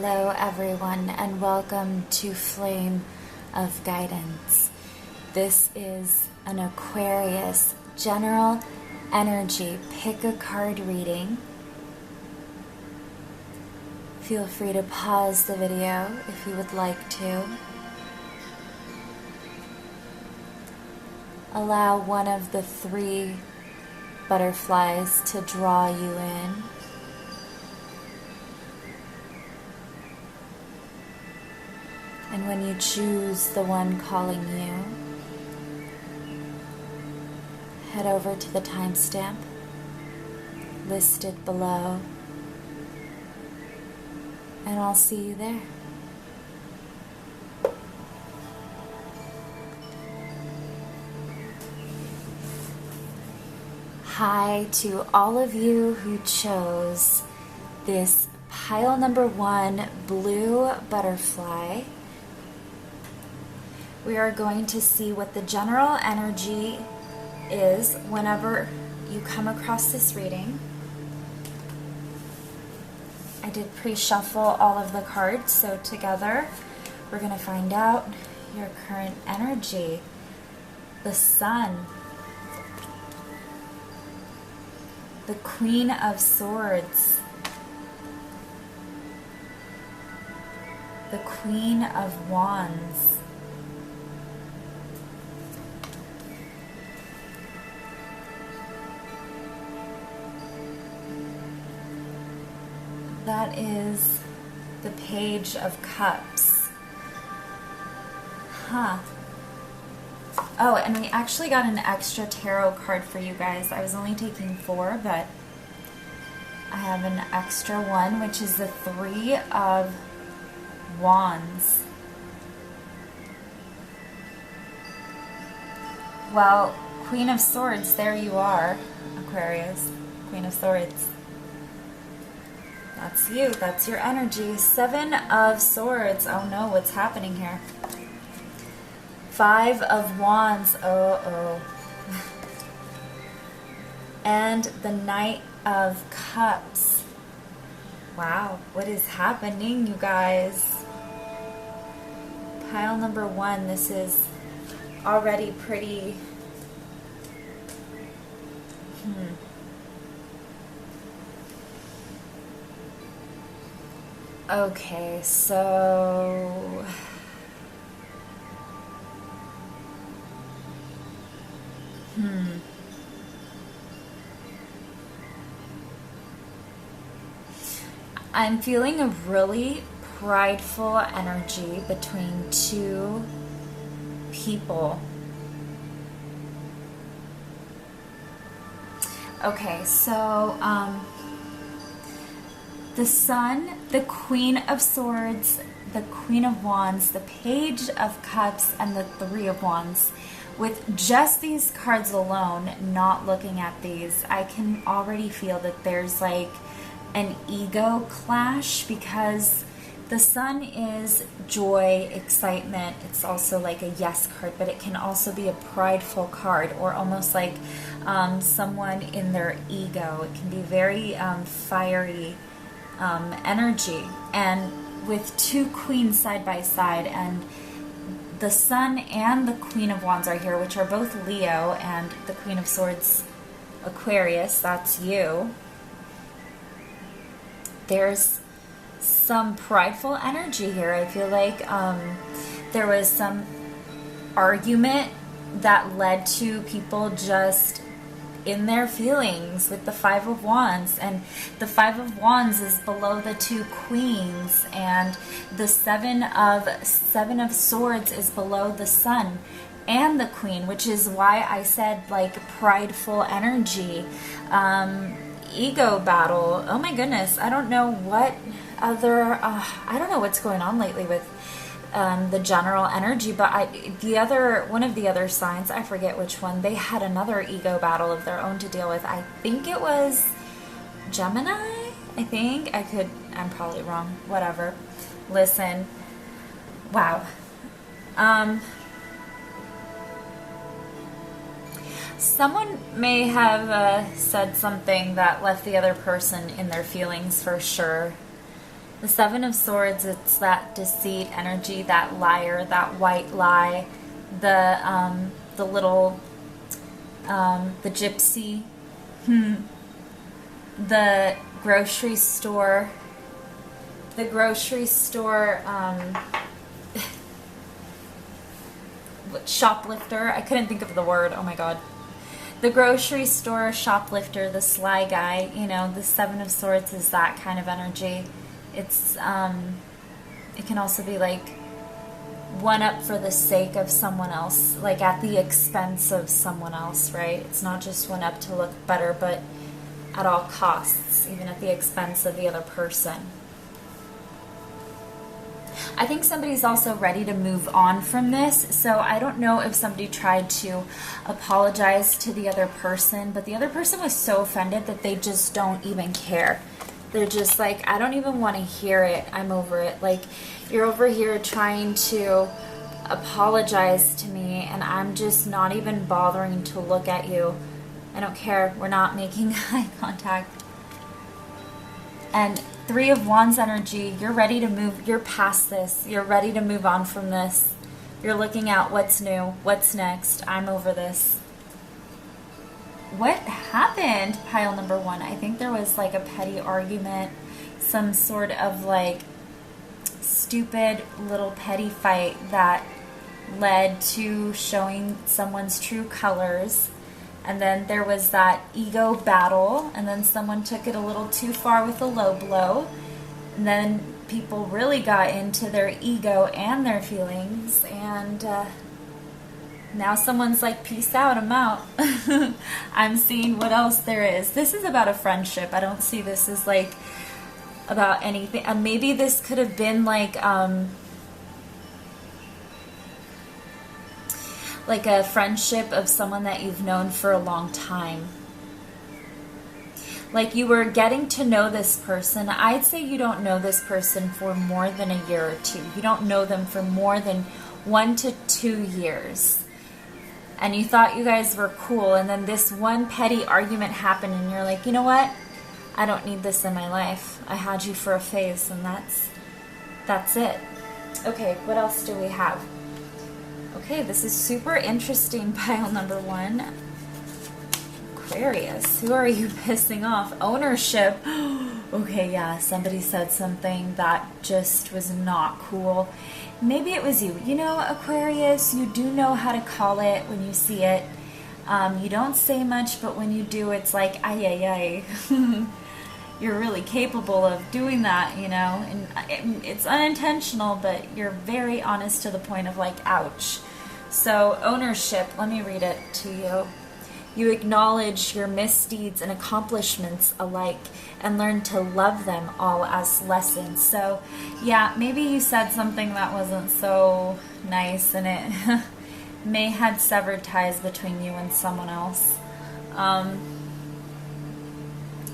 Hello everyone and welcome to Flame of Guidance. This is an Aquarius general energy pick a card reading. Feel free to pause the video if you would like to. Allow one of the three butterflies to draw you in. And when you choose the one calling you, head over to the timestamp listed below, and I'll see you there. Hi to all of you who chose this pile number 1 blue butterfly. We are going to see what the general energy is whenever you come across this reading. I did pre-shuffle all of the cards, so together we're going to find out your current energy. The Sun, the Queen of Swords, the Queen of Wands, that is the Page of Cups. Oh, and we actually got an extra tarot card for you guys. I was only taking 4, but I have an extra one, which is the 3 of Wands. Well, Queen of Swords, there you are, Aquarius. Queen of Swords. That's you. That's your energy. 7 of Swords. Oh no, what's happening here? 5 of Wands. Oh. And the Knight of Cups. Wow, what is happening, you guys? Pile number 1. This is already pretty... Okay, so I'm feeling a really prideful energy between 2 people. Okay, so the Sun, the Queen of Swords, the Queen of Wands, the Page of Cups, and the 3 of Wands. With just these cards alone, not looking at these, I can already feel that there's like an ego clash, because the Sun is joy, excitement. It's also like a yes card, but it can also be a prideful card, or almost like someone in their ego. It can be very fiery energy, and with 2 queens side by side, and the Sun and the Queen of Wands are here, which are both Leo, and the Queen of Swords, Aquarius, that's you. There's some prideful energy here. I feel like there was some argument that led to people just in their feelings with the 5 of Wands, and the 5 of Wands is below the 2 queens, and the 7 of Swords is below the Sun and the Queen, which is why I said like prideful energy, ego battle. Oh my goodness, I don't know what other I don't know what's going on lately with the general energy, but one of the other signs, I forget which one, they had another ego battle of their own to deal with. I think it was Gemini. I'm probably wrong. Whatever. Listen. Wow. Someone may have said something that left the other person in their feelings for sure. The Seven of Swords, it's that deceit energy, that liar, that white lie, the little, the gypsy, the grocery store, shoplifter. I couldn't think of the word. Oh my god. The grocery store shoplifter, the sly guy. You know, the Seven of Swords is that kind of energy. It's it can also be like one up for the sake of someone else, like at the expense of someone else, right? It's not just one up to look better, but at all costs, even at the expense of the other person. I think somebody's also ready to move on from this. So I don't know if somebody tried to apologize to the other person, but the other person was so offended that they just don't even care. They're just like, I don't even want to hear it. I'm over it. Like, you're over here trying to apologize to me, and I'm just not even bothering to look at you. I don't care. We're not making eye contact. And Three of Wands energy, you're ready to move. You're past this. You're ready to move on from this. You're looking at what's new, what's next. I'm over this. What happened, pile number one? I think there was like a petty argument, some sort of like stupid little petty fight that led to showing someone's true colors. And then there was that ego battle, and then someone took it a little too far with a low blow. And then people really got into their ego and their feelings, and now someone's like, peace out, I'm out. I'm seeing what else there is. This is about a friendship. I don't see this as like about anything. And maybe this could have been like a friendship of someone that you've known for a long time. Like you were getting to know this person. I'd say you don't know this person for more than a year or two. You don't know them for more than 1 to 2 years. And you thought you guys were cool, and then this one petty argument happened, and you're like, you know what? I don't need this in my life. I had you for a phase, and that's it. Okay, what else do we have? Okay, this is super interesting, pile number one. Aquarius, who are you pissing off? Ownership. Okay, yeah, somebody said something that just was not cool. Maybe it was you. You know, Aquarius, you do know how to call it when you see it. You don't say much, but when you do, it's like, ay, ay, ay. You're really capable of doing that, you know, and it's unintentional, but you're very honest to the point of like, ouch. So ownership, let me read it to you. You acknowledge your misdeeds and accomplishments alike and learn to love them all as lessons. So yeah, maybe you said something that wasn't so nice, and it may have severed ties between you and someone else.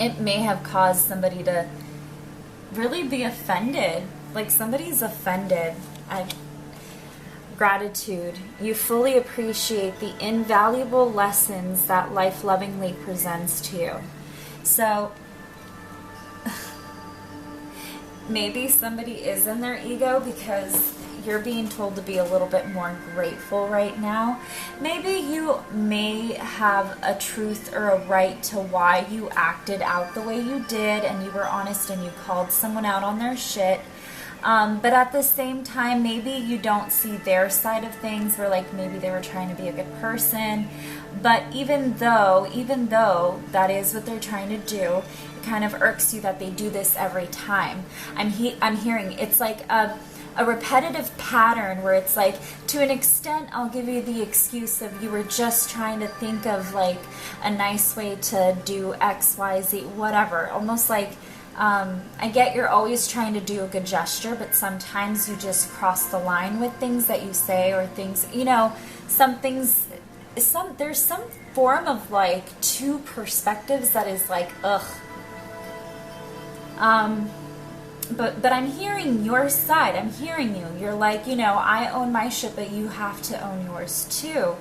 It may have caused somebody to really be offended. Like somebody's offended. Gratitude. You fully appreciate the invaluable lessons that life lovingly presents to you. So maybe somebody is in their ego because you're being told to be a little bit more grateful right now. Maybe you may have a truth or a right to why you acted out the way you did, and you were honest and you called someone out on their shit. But at the same time, maybe you don't see their side of things, where like maybe they were trying to be a good person. But even though that is what they're trying to do, it kind of irks you that they do this every time. I'm hearing it's like a repetitive pattern where it's like, to an extent, I'll give you the excuse of you were just trying to think of like a nice way to do X, Y, Z, whatever. Almost like, I get you're always trying to do a good gesture, but sometimes you just cross the line with things that you say, or things, you know, some things, there's some form of like two perspectives that is like, ugh. But I'm hearing your side. I'm hearing you. You're like, you know, I own my shit, but you have to own yours too.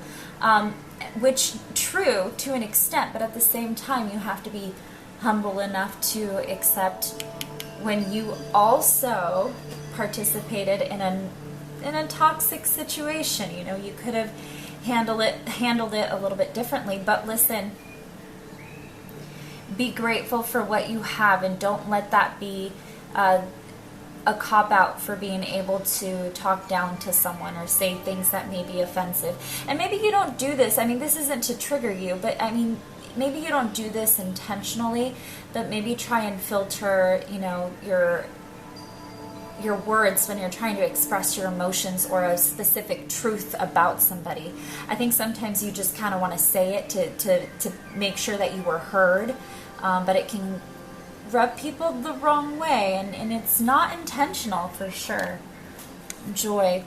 Which, true to an extent, but at the same time, you have to be humble enough to accept when you also participated in a toxic situation. You know, you could have handled it a little bit differently. But listen, be grateful for what you have, and don't let that be a cop-out for being able to talk down to someone or say things that may be offensive. And maybe you don't do this, I mean, this isn't to trigger you, but I mean, maybe you don't do this intentionally, but maybe try and filter, you know, your words when you're trying to express your emotions or a specific truth about somebody. I think sometimes you just kind of want to say it to make sure that you were heard, but it can rub people the wrong way, and it's not intentional for sure. Joy.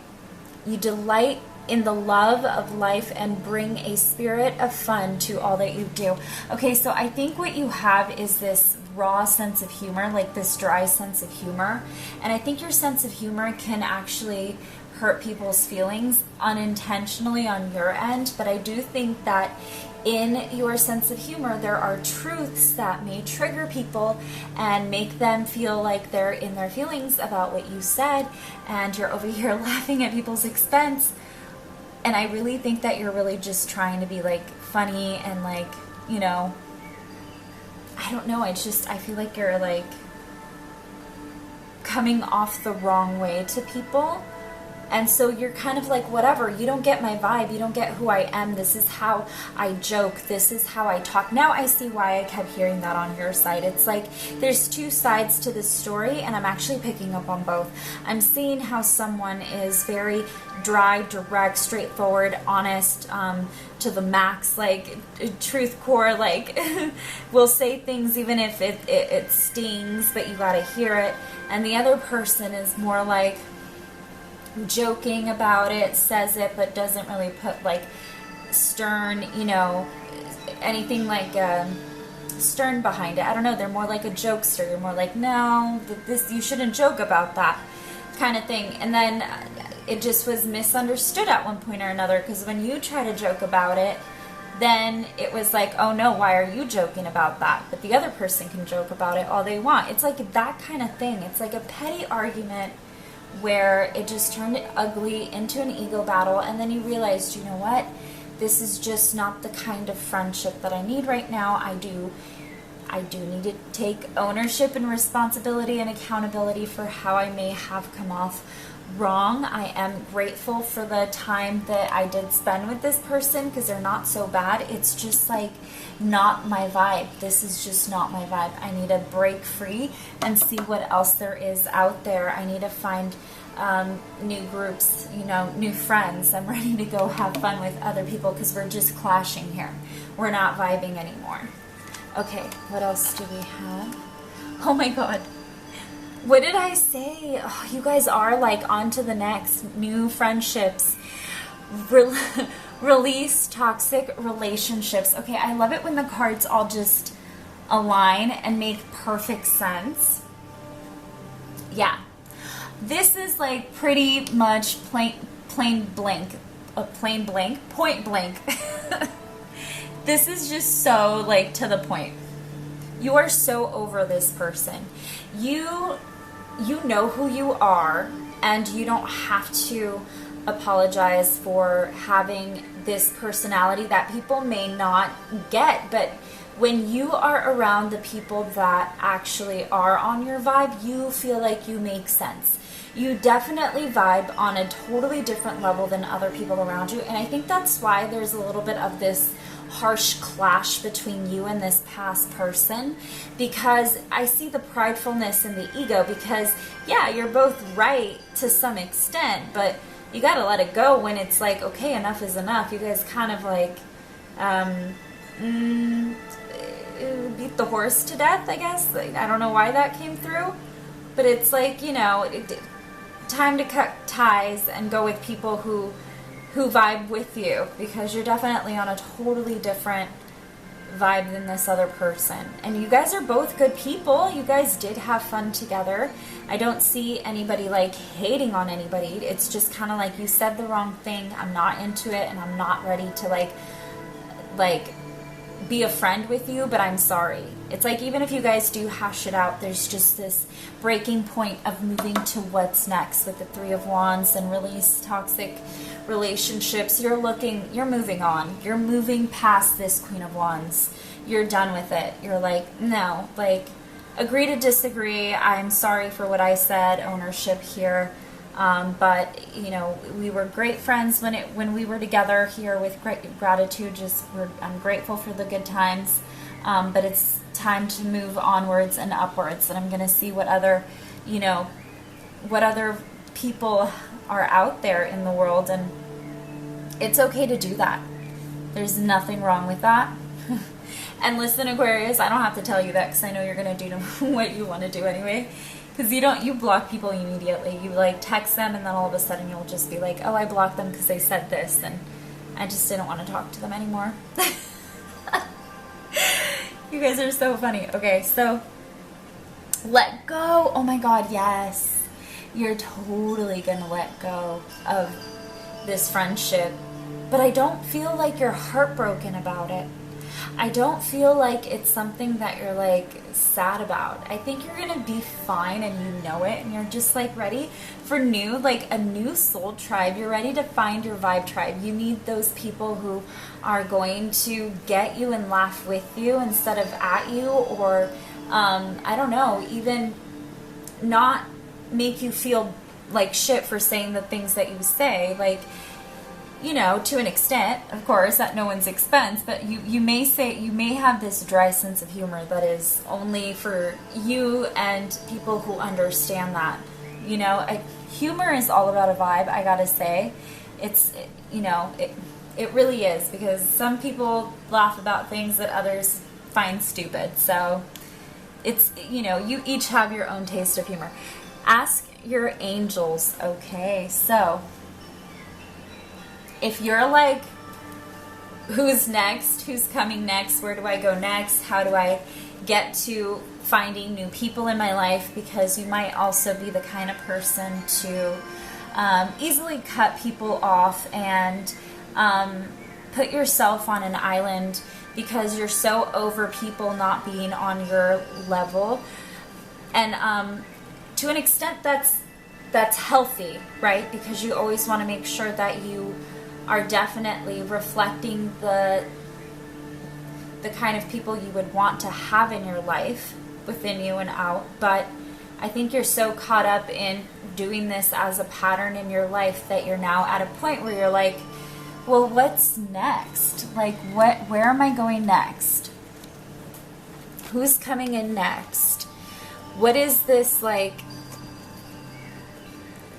You delight in the love of life and bring a spirit of fun to all that you do. Okay, so I think what you have is this raw sense of humor, like this dry sense of humor. And I think your sense of humor can actually hurt people's feelings unintentionally on your end. But I do think that in your sense of humor, there are truths that may trigger people and make them feel like they're in their feelings about what you said, and you're over here laughing at people's expense. And I really think that you're really just trying to be like funny and like, you know, I don't know, I feel like you're like coming off the wrong way to people. And so you're kind of like, whatever, you don't get my vibe, you don't get who I am, this is how I joke, this is how I talk. Now I see why I kept hearing that on your side. It's like there's two sides to this story, and I'm actually picking up on both. I'm seeing how someone is very dry, direct, straightforward, honest, to the max, like truth core, like will say things even if it stings, but you gotta hear it. And the other person is more like joking about it, says it, but doesn't really put like stern, you know, anything like stern behind it. I don't know, they're more like a jokester. You're more like, no, this, you shouldn't joke about that kind of thing. And then it just was misunderstood at one point or another, because when you try to joke about it, then it was like, oh no, why are you joking about that? But the other person can joke about it all they want. It's like that kind of thing. It's like a petty argument where it just turned ugly into an ego battle, and then you realized, you know what, this is just not the kind of friendship that I need right now. I do need to take ownership and responsibility and accountability for how I may have come off wrong. I am grateful for the time that I did spend with this person, because they're not so bad. It's just like not my vibe. This is just not my vibe. I need to break free and see what else there is out there. I need to find new groups, you know, new friends. I'm ready to go have fun with other people, because we're just clashing here. We're not vibing anymore. Okay, what else do we have? Oh my god. What did I say? Oh, you guys are like on to the next. New friendships. Release toxic relationships. Okay, I love it when the cards all just align and make perfect sense. Yeah. This is like pretty much point blank. This is just so like to the point. You are so over this person. You know who you are, and you don't have to apologize for having this personality that people may not get. But when you are around the people that actually are on your vibe, you feel like you make sense. You definitely vibe on a totally different level than other people around you, and I think that's why there's a little bit of this harsh clash between you and this past person, because I see the pridefulness and the ego, because yeah, you're both right to some extent, but you gotta let it go when it's like, okay, enough is enough. You guys kind of like beat the horse to death, I guess. Like, I don't know why that came through, but it's like, you know, time to cut ties and go with people who vibe with you, because you're definitely on a totally different vibe than this other person. And you guys are both good people. You guys did have fun together. I don't see anybody like hating on anybody. It's just kind of like, you said the wrong thing, I'm not into it, and I'm not ready to like be a friend with you, but I'm sorry. It's like, even if you guys do hash it out, there's just this breaking point of moving to what's next with the Three of Wands and release toxic relationships. You're moving on. You're moving past this Queen of Wands. You're done with it. You're like, no, like, agree to disagree. I'm sorry for what I said, ownership here. But you know, we were great friends when we were together here with great gratitude. I'm grateful for the good times. But it's time to move onwards and upwards. And I'm going to see what other people are out there in the world. And it's okay to do that. There's nothing wrong with that. And listen, Aquarius, I don't have to tell you that because I know you're going to do what you want to do anyway. Because you block people immediately. You like text them and then all of a sudden you'll just be like, oh, I blocked them because they said this and I just didn't want to talk to them anymore. You guys are so funny. Okay, so let go. Oh my God, yes. You're totally going to let go of this friendship. But I don't feel like you're heartbroken about it. I don't feel like it's something that you're like sad about. I think you're gonna be fine and you know it, and you're just like ready for a new soul tribe. You're ready to find your vibe tribe. You need those people who are going to get you and laugh with you instead of at you, or I don't know, even not make you feel like shit for saying the things that you say. Like, you know, to an extent, of course, at no one's expense, but you may have this dry sense of humor that is only for you and people who understand that. You know, humor is all about a vibe, I gotta say. It really is, because some people laugh about things that others find stupid. So it's, you each have your own taste of humor. Ask your angels. Okay, so if you're like, who's next? Who's coming next? Where do I go next? How do I get to finding new people in my life? Because you might also be the kind of person to easily cut people off and put yourself on an island because you're so over people not being on your level. And to an extent, that's healthy, right? Because you always want to make sure that you are definitely reflecting the kind of people you would want to have in your life, within you and out. But I think you're so caught up in doing this as a pattern in your life that you're now at a point where you're like, well, what's next? Like, where am I going next? Who's coming in next? What is this, like,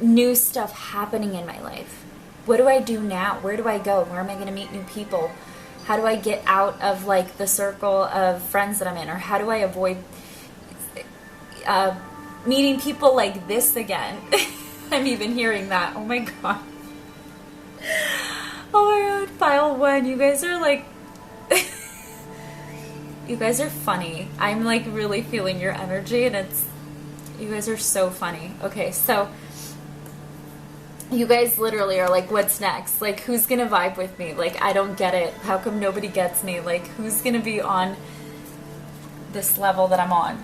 new stuff happening in my life? What do I do now? Where do I go? Where am I going to meet new people? How do I get out of, like, the circle of friends that I'm in? Or how do I avoid meeting people like this again? I'm even hearing that. Oh my god. Oh my god, pile one. You guys are like... you guys are funny. I'm like really feeling your energy, and you guys are so funny. Okay, so... you guys literally are like, what's next? Like, who's gonna vibe with me? Like, I don't get it. How come nobody gets me? Like, who's gonna be on this level that I'm on?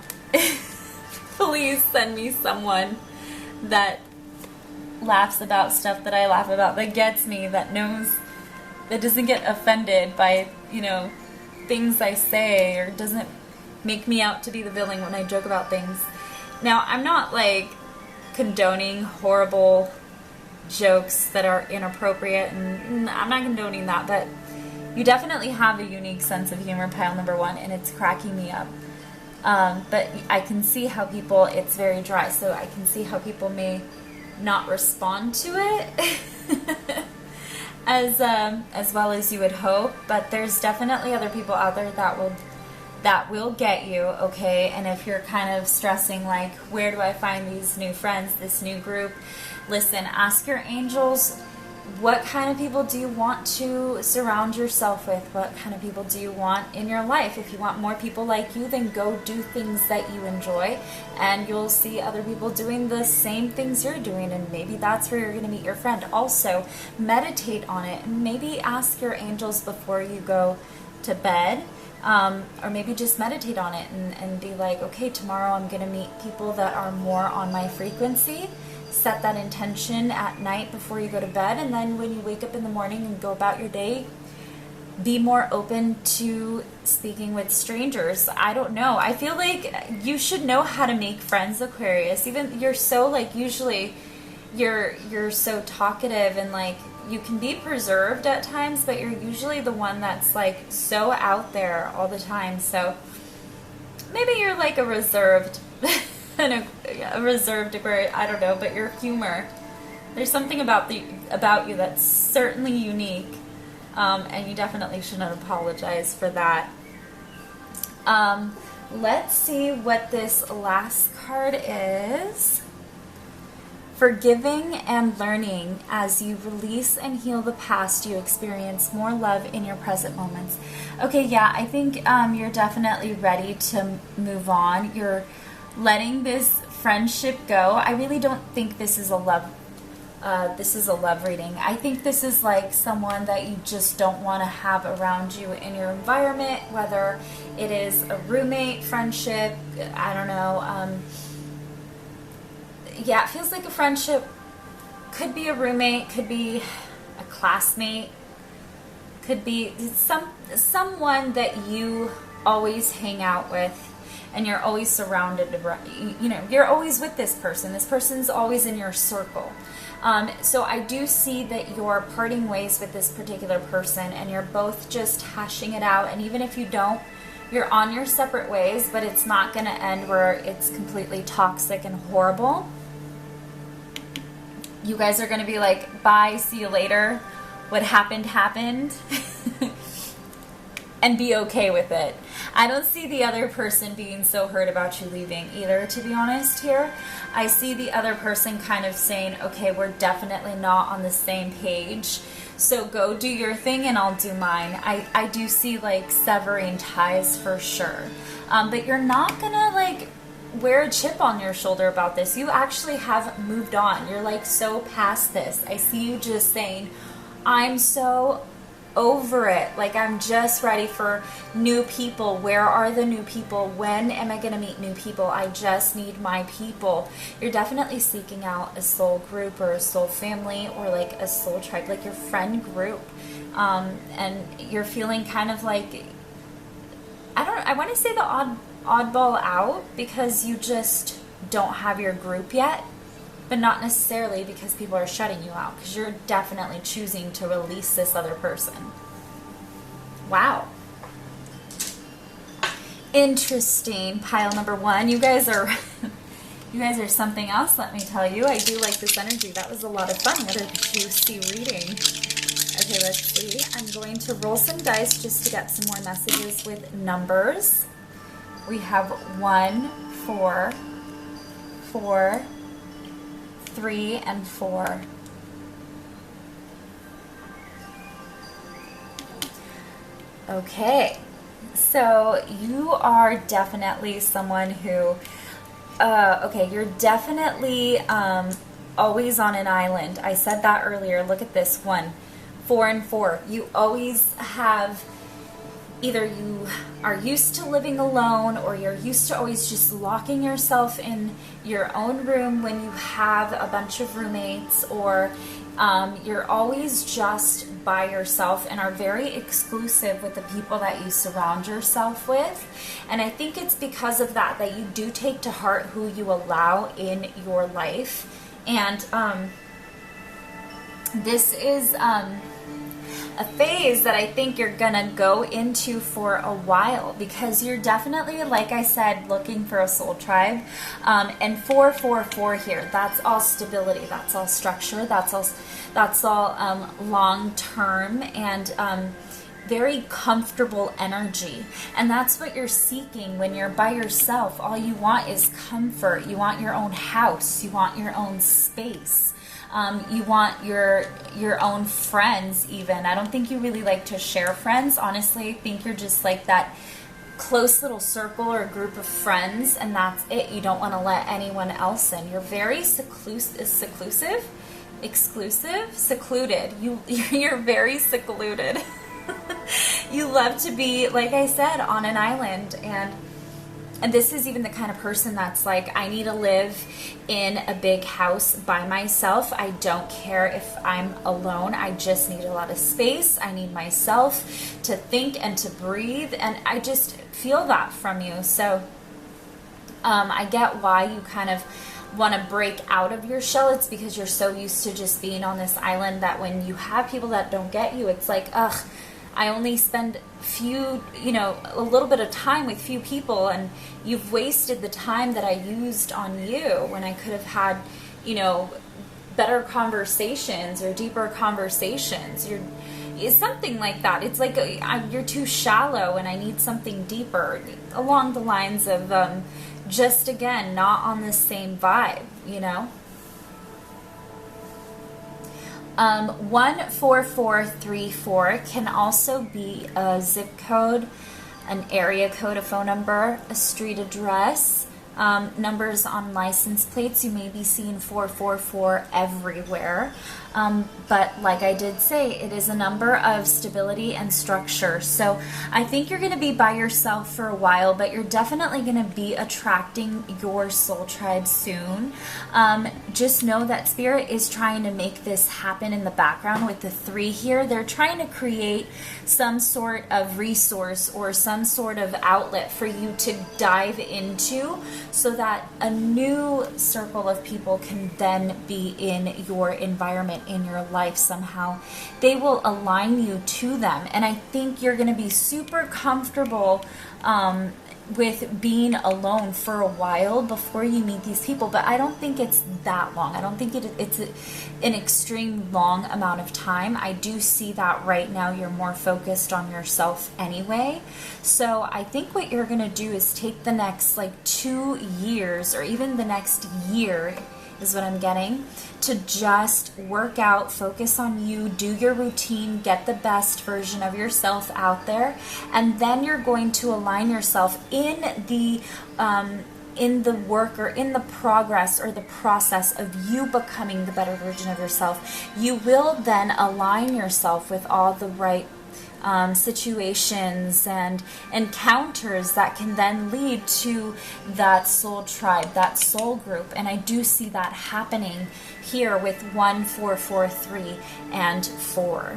Please send me someone that laughs about stuff that I laugh about, that gets me, that knows, that doesn't get offended by, things I say, or doesn't make me out to be the villain when I joke about things. Now, I'm not, like, condoning horrible jokes that are inappropriate, and I'm not condoning that, but you definitely have a unique sense of humor, pile number one, and it's cracking me up. But I can see how it's very dry, so I can see how people may not respond to it as well as you would hope, but there's definitely other people out there that will get you, okay? And if you're kind of stressing, like, where do I find these new friends, this new group? Listen, ask your angels, what kind of people do you want to surround yourself with? What kind of people do you want in your life? If you want more people like you, then go do things that you enjoy, and you'll see other people doing the same things you're doing, and maybe that's where you're going to meet your friend. Also, meditate on it, and maybe ask your angels before you go to bed or maybe just meditate on it and be like, okay, tomorrow I'm going to meet people that are more on my frequency. Set that intention at night before you go to bed, and then when you wake up in the morning and go about your day, be more open to speaking with strangers. I don't know. I feel like you should know how to make friends, Aquarius. Even you're so like, usually you're so talkative and like you can be preserved at times, but you're usually the one that's like so out there all the time. So maybe you're like a reserved and a reserved Aquarius. I don't know, but your humor, there's something about you that's certainly unique. And you definitely shouldn't apologize for that. Let's see what this last card is. Forgiving and learning. As you release and heal the past, you experience more love in your present moments. Okay, yeah, I think you're definitely ready to move on. You're letting this friendship go. I really don't think this is a love reading. I think this is like someone that you just don't want to have around you in your environment, whether it is a roommate, friendship, I don't know. Yeah, it feels like a friendship. Could be a roommate, could be a classmate, could be someone that you always hang out with, and you're always surrounded, you know, you're always with this person. This person's always in your circle. So I do see that you're parting ways with this particular person, and you're both just hashing it out. And even if you don't, you're on your separate ways, but it's not going to end where it's completely toxic and horrible. You guys are going to be like, bye, see you later. What happened, happened. And be okay with it. I don't see the other person being so hurt about you leaving either, to be honest here. I see the other person kind of saying, okay, we're definitely not on the same page, so go do your thing and I'll do mine. I do see like severing ties for sure. But you're not gonna like wear a chip on your shoulder about this. You actually have moved on. You're like so past this. I see you just saying, I'm so over it. Like, I'm just ready for new people. Where are the new people? When am I going to meet new people? I just need my people. You're definitely seeking out a soul group or a soul family or like a soul tribe, like your friend group. And you're feeling kind of like, I want to say the oddball out, because you just don't have your group yet. But not necessarily because people are shutting you out, because you're definitely choosing to release this other person. Wow. Interesting. Pile number one. You guys are something else, let me tell you. I do like this energy. That was a lot of fun. What a juicy reading. Okay, let's see. I'm going to roll some dice just to get some more messages with numbers. We have 1, 4, 4, 3, and 4. Okay, so you are definitely someone who, okay, you're definitely always on an island. I said that earlier. Look at this one, 4 and 4. You always have, either you are used to living alone, or you're used to always just locking yourself in your own room when you have a bunch of roommates, or you're always just by yourself and are very exclusive with the people that you surround yourself with. And I think it's because of that that you do take to heart who you allow in your life. And this is a phase that I think you're gonna go into for a while, because you're definitely, like I said, looking for a soul tribe. And 444 here, that's all stability, that's all structure, that's all long term and very comfortable energy. And that's what you're seeking when you're by yourself. All you want is comfort. You want your own house, you want your own space. You want your own friends even. I don't think you really like to share friends. Honestly, I think you're just like that close little circle or group of friends, and that's it. You don't want to let anyone else in. You're very secluded. You're very secluded. You love to be, like I said, on an island, and this is even the kind of person that's like, I need to live in a big house by myself. I don't care if I'm alone. I just need a lot of space. I need myself to think and to breathe. And I just feel that from you. So I get why you kind of want to break out of your shell. It's because you're so used to just being on this island that when you have people that don't get you, it's like, ugh, I only spend a little bit of time with few people, and you've wasted the time that I used on you when I could have had, better conversations or deeper conversations. It's something like that. It's like you're too shallow and I need something deeper, along the lines of just, again, not on the same vibe, 14434 can also be a zip code, an area code, a phone number, a street address, numbers on license plates. You may be seeing 444 everywhere. But like I did say, it is a number of stability and structure. So I think you're going to be by yourself for a while, but you're definitely going to be attracting your soul tribe soon. Just know that Spirit is trying to make this happen in the background with the 3 here. They're trying to create some sort of resource or some sort of outlet for you to dive into, so that a new circle of people can then be in your environment, in your life somehow. They will align you to them, and I think you're going to be super comfortable with being alone for a while before you meet these people. But I don't think it's that long. I don't think it's an extreme long amount of time. I do see that right now you're more focused on yourself anyway. So I think what you're going to do is take the next 2 years, or even the next year is what I'm getting, to just work out, focus on you, do your routine, get the best version of yourself out there, and then you're going to align yourself in the work, or in the progress or the process of you becoming the better version of yourself. You will then align yourself with all the right situations and encounters that can then lead to that soul tribe, that soul group. And I do see that happening here with 1443 and 4.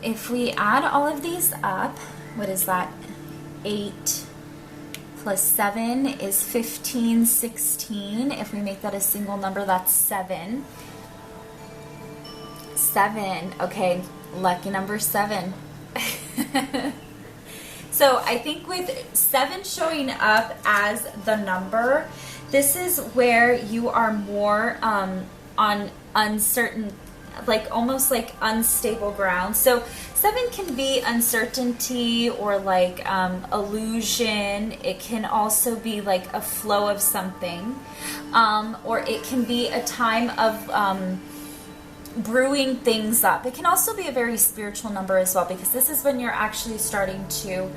If we add all of these up, what is that? 8 plus 7 is 15, 16. If we make that a single number, that's 7. 7. Okay, lucky number 7. So I think with 7 showing up as the number, this is where you are more on uncertain, almost unstable ground. So 7 can be uncertainty or illusion. It can also be a flow of something, or it can be a time of brewing things up. It can also be a very spiritual number as well, because this is when you're actually starting to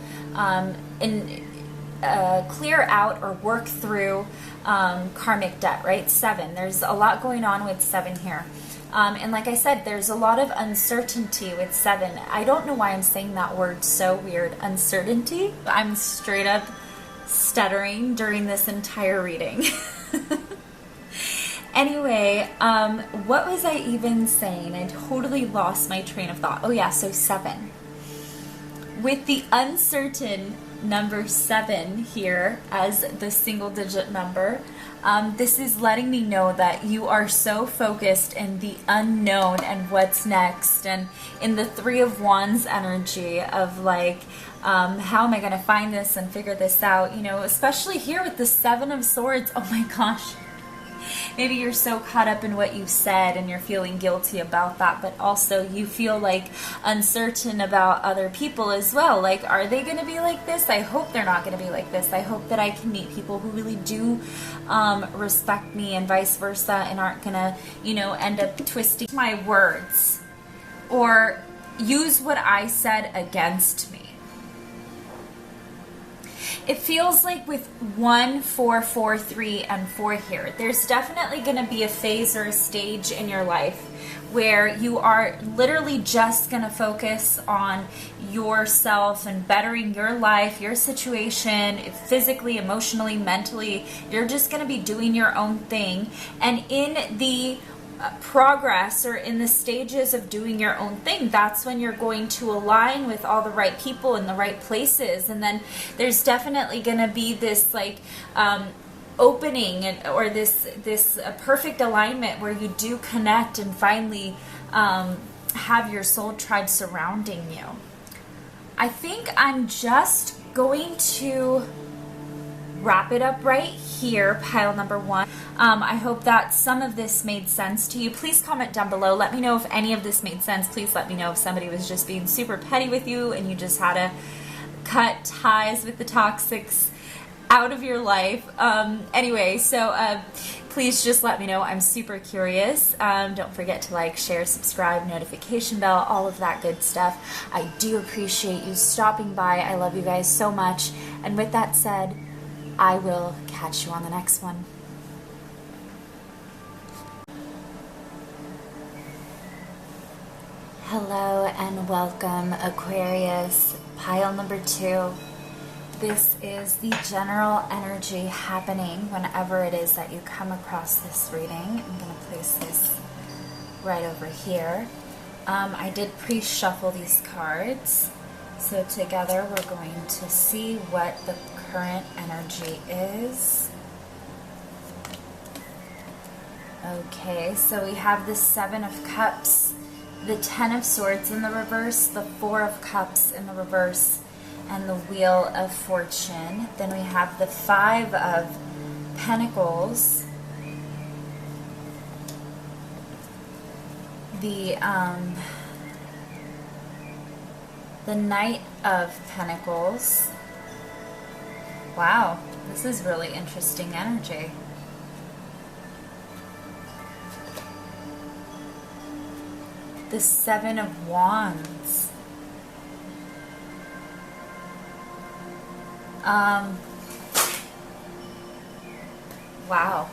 clear out or work through karmic debt, right? 7. There's a lot going on with 7 here. And like I said, there's a lot of uncertainty with 7. I don't know why I'm saying that word so weird. Uncertainty? I'm straight up stuttering during this entire reading. Anyway, what was I even saying? I totally lost my train of thought. Oh yeah, so 7. With the uncertain number 7 here as the single digit number, this is letting me know that you are so focused in the unknown and what's next, and in the 3 of Wands energy of how am I going to find this and figure this out, especially here with the 7 of Swords. Oh my gosh. Maybe you're so caught up in what you said and you're feeling guilty about that, but also you feel uncertain about other people as well. Are they going to be like this? I hope they're not going to be like this. I hope that I can meet people who really do respect me, and vice versa, and aren't going to, end up twisting my words or use what I said against me. It feels like with 1, 4, 4, 3, and 4 here, there's definitely going to be a phase or a stage in your life where you are literally just going to focus on yourself and bettering your life, your situation, physically, emotionally, mentally. You're just going to be doing your own thing. And in the progress, or in the stages of doing your own thing, that's when you're going to align with all the right people in the right places. And then there's definitely going to be this like opening, or this perfect alignment where you do connect and finally have your soul tribe surrounding you. I think I'm just going to wrap it up right here, pile number one. I hope that some of this made sense to you. Please comment down below. Let me know if any of this made sense. Please let me know if somebody was just being super petty with you and you just had to cut ties with the toxics out of your life. Anyway, so please just let me know. I'm super curious. Don't forget to like, share, subscribe, notification bell, all of that good stuff. I do appreciate you stopping by. I love you guys so much. And with that said, I will catch you on the next one. Hello and welcome, Aquarius, pile number 2. This is the general energy happening whenever it is that you come across this reading. I'm going to place this right over here. I did pre-shuffle these cards, so together we're going to see what the current energy is. Okay, so we have the 7 of Cups, the 10 of Swords in the reverse, the 4 of Cups in the reverse, and the Wheel of Fortune. Then we have the 5 of Pentacles, the Knight of Pentacles. Wow, this is really interesting energy. The 7 of Wands. Wow.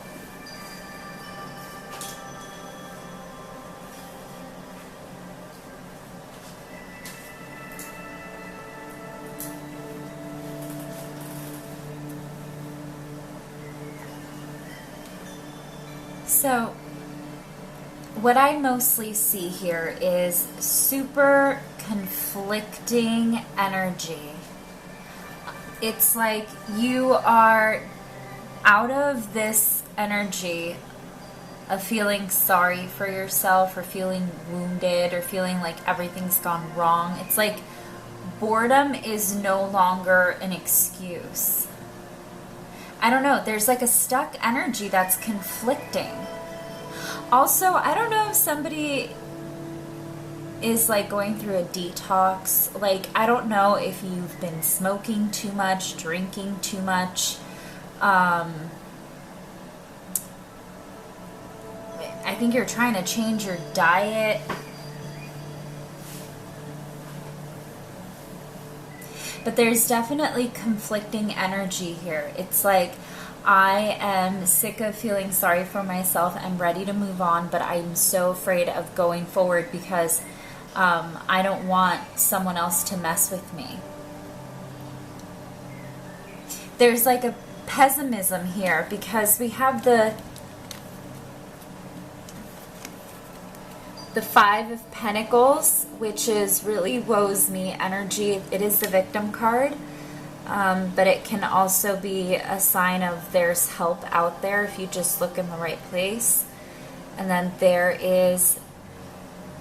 So, what I mostly see here is super conflicting energy. It's like you are out of this energy of feeling sorry for yourself, or feeling wounded, or feeling like everything's gone wrong. It's like boredom is no longer an excuse. I don't know, there's like a stuck energy that's conflicting. Also, I don't know if somebody is like going through a detox. Like, I don't know if you've been smoking too much, drinking too much. I think you're trying to change your diet. But there's definitely conflicting energy here. It's like, I am sick of feeling sorry for myself. I'm ready to move on, but I'm so afraid of going forward because I don't want someone else to mess with me. There's like a pessimism here because we have the 5 of Pentacles, which is really woes me energy. It is the victim card. But it can also be a sign of there's help out there if you just look in the right place. And then there is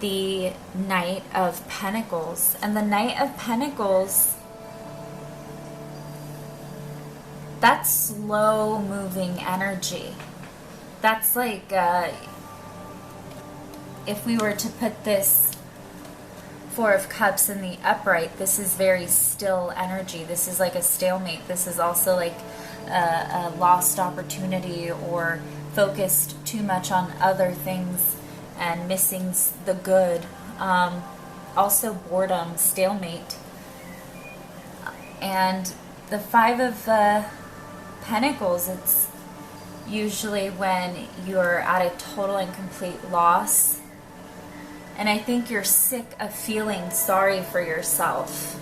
the Knight of Pentacles. And the Knight of Pentacles, that's slow moving energy. That's like, if we were to put this 4 of Cups in the upright, this is very still energy. This is like a stalemate. This is also like a lost opportunity, or focused too much on other things and missing the good. Also boredom, stalemate. And the 5 of Pentacles, it's usually when you're at a total and complete loss. And I think you're sick of feeling sorry for yourself.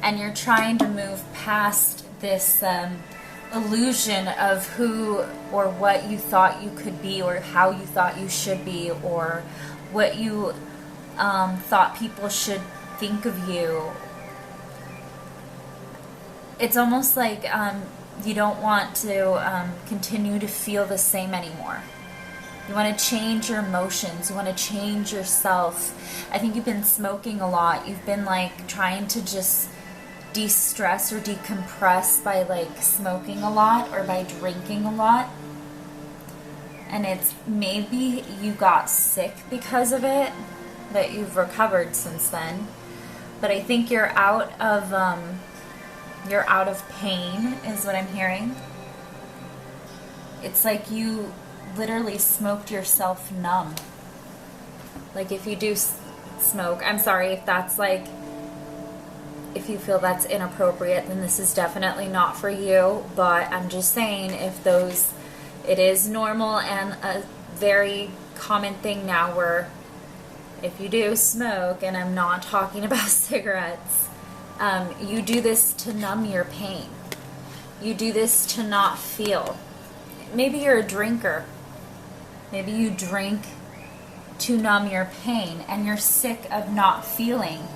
And you're trying to move past this illusion of who or what you thought you could be, or how you thought you should be, or what you thought people should think of you. It's almost like you don't want to continue to feel the same anymore. You want to change your emotions. You want to change yourself. I think you've been smoking a lot. You've been like trying to just de-stress or decompress by like smoking a lot or by drinking a lot. And it's maybe you got sick because of it, but you've recovered since then. But I think you're out of pain is what I'm hearing. It's like you literally smoked yourself numb. Like if you do smoke, I'm sorry if that's like, if you feel that's inappropriate, then this is definitely not for you. But I'm just saying, if those, it is normal and a very common thing now where if you do smoke, and I'm not talking about cigarettes, you do this to numb your pain. You do this to not feel. Maybe you're a drinker. Maybe you drink to numb your pain, and you're sick of not feeling.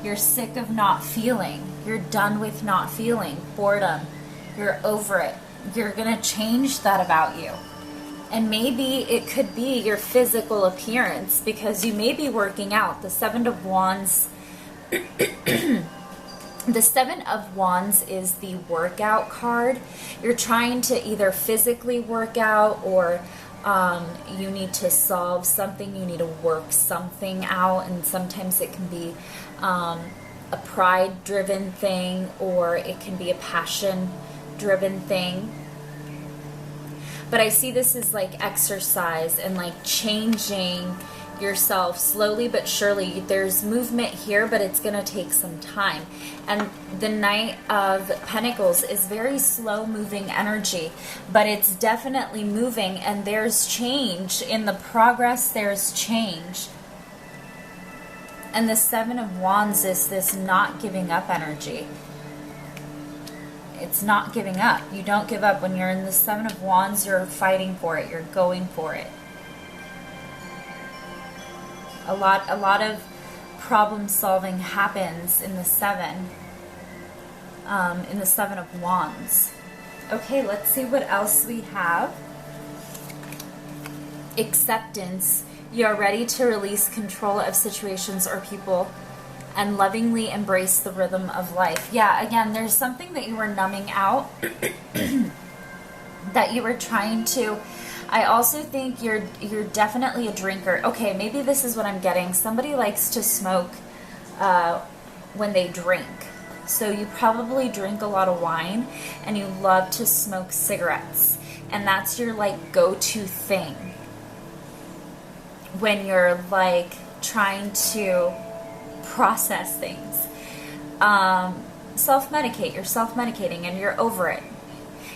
You're sick of not feeling. You're done with not feeling. Boredom. You're over it. You're going to change that about you. And maybe it could be your physical appearance, because you may be working out. The Seven of Wands... The Seven of Wands is the workout card. You're trying to either physically work out, or you need to solve something. You need to work something out. And sometimes it can be a pride-driven thing, or it can be a passion-driven thing. But I see this as like exercise and like changing yourself slowly but surely. There's movement here, but it's going to take some time. And the Knight of Pentacles is very slow moving energy, but it's definitely moving, and there's change in the progress. There's change. And the Seven of Wands is this not giving up energy. It's not giving up. You don't give up. When you're in the Seven of Wands, you're fighting for it. You're going for it. A lot of problem solving happens in the Seven of Wands. Okay, let's see what else we have. Acceptance. You are ready to release control of situations or people and lovingly embrace the rhythm of life. Yeah, again, there's something that you were numbing out that you were trying to... I also think you're definitely a drinker. Okay, maybe this is what I'm getting. Somebody likes to smoke when they drink. So you probably drink a lot of wine, and you love to smoke cigarettes. And that's your like go-to thing when you're like trying to process things. Self-medicate. You're self-medicating and you're over it.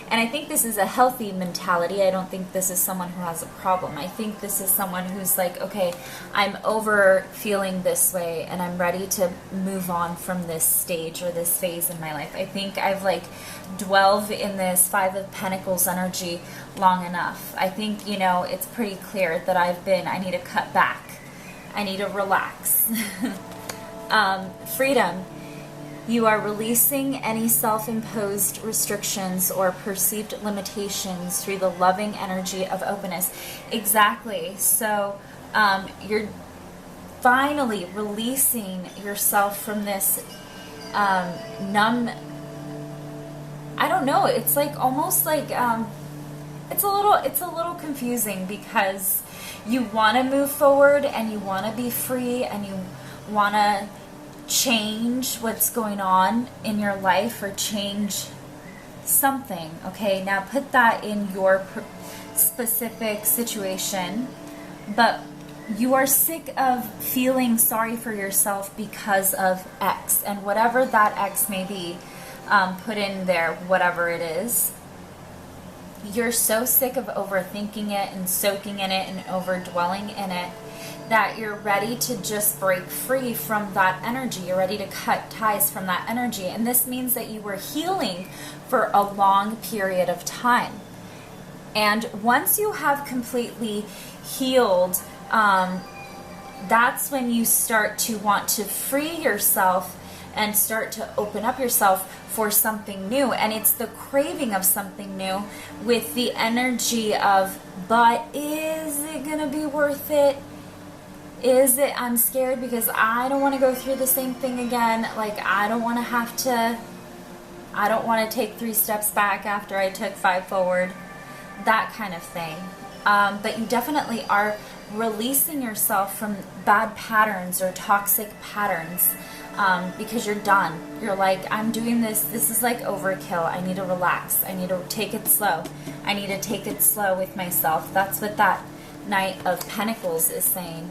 And I think this is a healthy mentality. I don't think this is someone who has a problem. I think this is someone who's like, okay, I'm over feeling this way and I'm ready to move on from this stage or this phase in my life. I think I've like dwelled in this Five of Pentacles energy long enough. I think, you know, it's pretty clear that I need to cut back. I need to relax. Freedom. You are releasing any self-imposed restrictions or perceived limitations through the loving energy of openness. Exactly. So you're finally releasing yourself from this numb... I don't know. It's like almost like it's a little confusing, because you want to move forward and you want to be free and you want to change what's going on in your life or change something. Okay, now put that in your specific situation, but you are sick of feeling sorry for yourself because of X, and whatever that X may be, put in there whatever it is. You're so sick of overthinking it and soaking in it and overdwelling in it that you're ready to just break free from that energy. You're ready to cut ties from that energy. And this means that you were healing for a long period of time. And once you have completely healed, that's when you start to want to free yourself and start to open up yourself for something new. And it's the craving of something new with the energy of, but is it gonna be worth it? Is it, I'm scared because I don't want to go through the same thing again. Like, I don't want to take 3 steps back after I took 5 forward. That kind of thing. But you definitely are releasing yourself from bad patterns or toxic patterns, because you're done. You're like, I'm doing this. This is like overkill. I need to relax. I need to take it slow. I need to take it slow with myself. That's what that Knight of Pentacles is saying.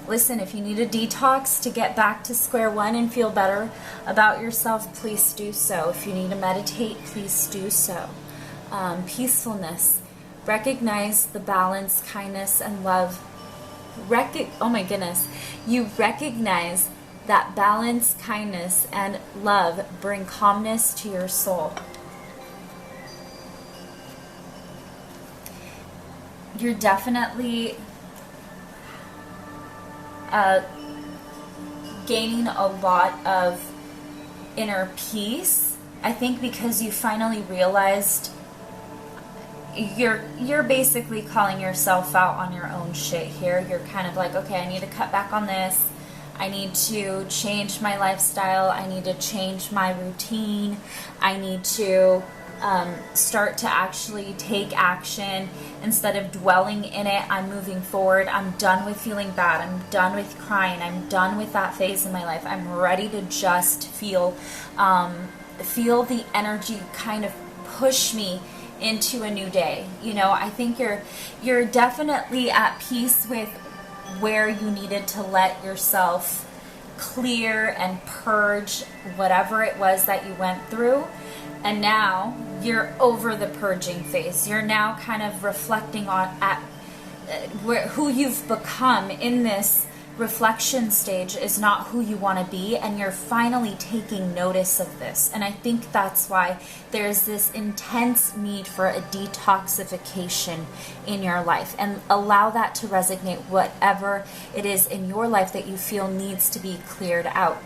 Listen, if you need a detox to get back to square one and feel better about yourself, please do so. If you need to meditate, please do so. Peacefulness. Recognize the balance, kindness, and love. Oh my goodness. You recognize that balance, kindness, and love bring calmness to your soul. You're definitely gaining a lot of inner peace. I think because you finally realized you're basically calling yourself out on your own shit here. You're kind of like, okay, I need to cut back on this. I need to change my lifestyle. I need to change my routine. I need to start to actually take action instead of dwelling in it. I'm moving forward. I'm done with feeling bad. I'm done with crying. I'm done with that phase in my life. I'm ready to just feel the energy kind of push me into a new day. You know, I think you're definitely at peace with where you needed to let yourself clear and purge whatever it was that you went through. And now you're over the purging phase. You're now kind of reflecting on who you've become in this reflection stage is not who you want to be, and you're finally taking notice of this. And I think that's why there's this intense need for a detoxification in your life, and allow that to resonate whatever it is in your life that you feel needs to be cleared out.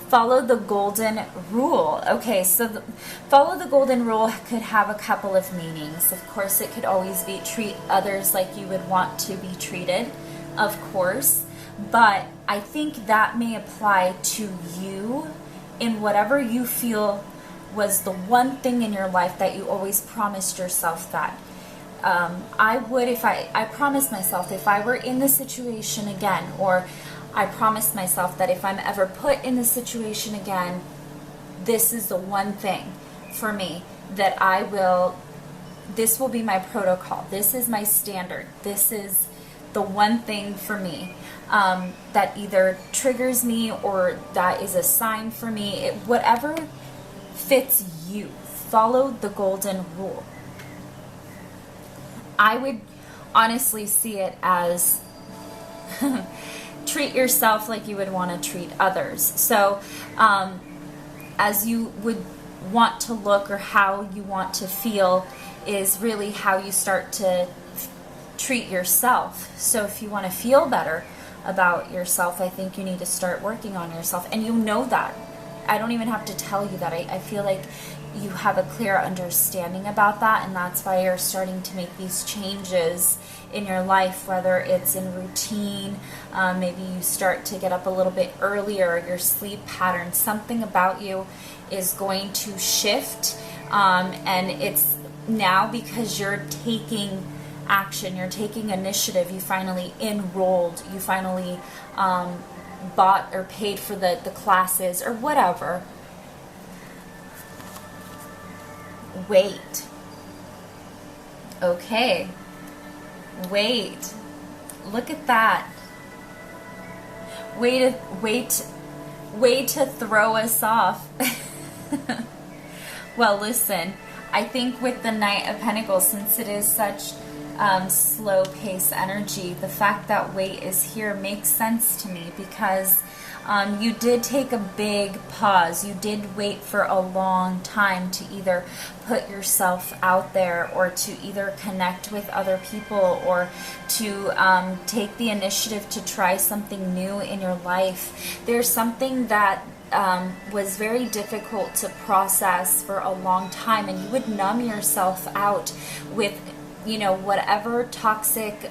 Follow the golden rule. Okay, so follow the golden rule could have a couple of meanings. Of course, it could always be treat others like you would want to be treated, of course. But I think that may apply to you in whatever you feel was the one thing in your life that you always promised yourself that. I promised myself if I were in this situation again, or I promised myself that if I'm ever put in this situation again, this is the one thing for me that this will be my protocol. This is my standard. This is the one thing for me that either triggers me or that is a sign for me. Whatever fits you. Follow the golden rule. I would honestly see it as treat yourself like you would want to treat others. So as you would want to look or how you want to feel is really how you start to treat yourself. So if you want to feel better about yourself, I think you need to start working on yourself. And you know that. I don't even have to tell you that. I feel like you have a clear understanding about that, and that's why you're starting to make these changes in your life, whether it's in routine, maybe you start to get up a little bit earlier, your sleep pattern, something about you is going to shift, and it's now because you're taking action, you're taking initiative, you finally enrolled, you finally bought or paid for the classes or whatever. Wait. Okay. Wait. Look at that. Way to throw us off. Well, listen, I think with the Knight of Pentacles, since it is such slow pace energy. The fact that weight is here makes sense to me because you did take a big pause. You did wait for a long time to either put yourself out there or to either connect with other people or to take the initiative to try something new in your life. There's something that was very difficult to process for a long time, and you would numb yourself out with, you know, whatever toxic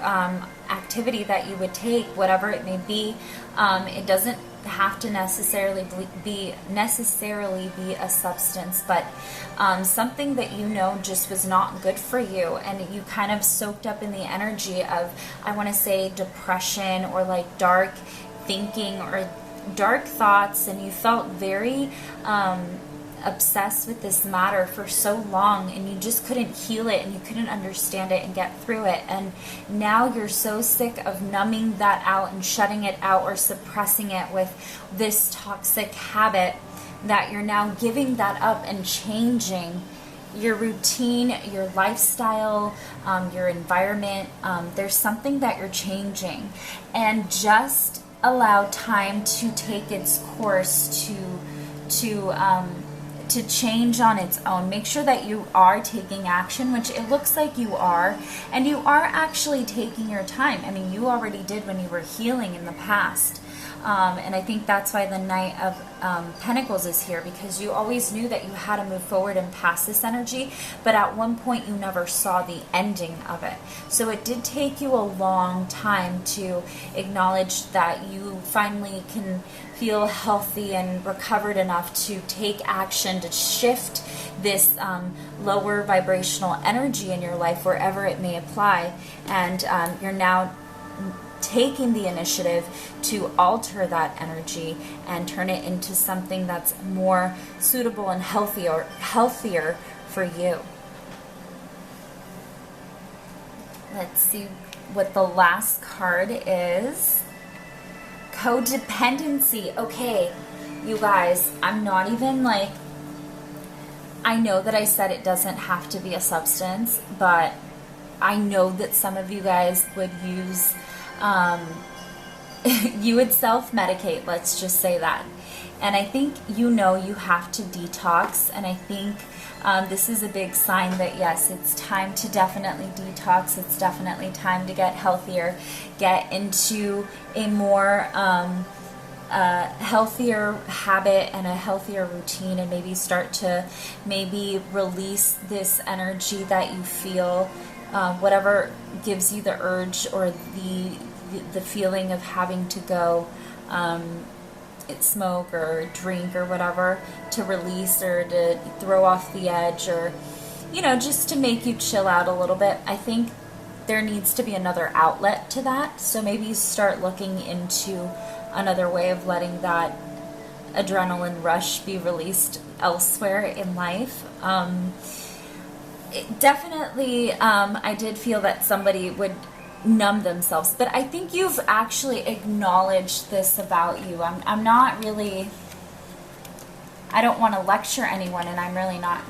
activity that you would take, whatever it may be. It doesn't have to necessarily be a substance, but something that you know just was not good for you, and you kind of soaked up in the energy of, I want to say, depression or like dark thinking or dark thoughts, and you felt very obsessed with this matter for so long, and you just couldn't heal it and you couldn't understand it and get through it. And now you're so sick of numbing that out and shutting it out or suppressing it with this toxic habit that you're now giving that up and changing your routine, your lifestyle, your environment. There's something that you're changing, and just allow time to take its course to change on its own. Make sure that you are taking action, which it looks like you are, and you are actually taking your time. I mean, you already did when you were healing in the past. And I think that's why the Knight of Pentacles is here, because you always knew that you had to move forward and pass this energy, but at one point you never saw the ending of it. So it did take you a long time to acknowledge that you finally can feel healthy and recovered enough to take action to shift this lower vibrational energy in your life wherever it may apply. And you're now taking the initiative to alter that energy and turn it into something that's more suitable and healthier for you. Let's see what the last card is. Codependency. Okay, you guys, I'm not even like, I know that I said it doesn't have to be a substance, but I know that some of you guys would use you would self-medicate, let's just say that. And I think you know you have to detox, and I think this is a big sign that yes, it's time to definitely detox. It's definitely time to get healthier, get into a more healthier habit and a healthier routine, and maybe start to maybe release this energy that you feel, whatever gives you the urge or the feeling of having to go smoke or drink or whatever, to release or to throw off the edge, or you know, just to make you chill out a little bit. I think there needs to be another outlet to that, so maybe start looking into another way of letting that adrenaline rush be released elsewhere in life. Definitely, I did feel that somebody would numb themselves, but I think you've actually acknowledged this about you. I'm not really, I don't want to lecture anyone, and I'm really not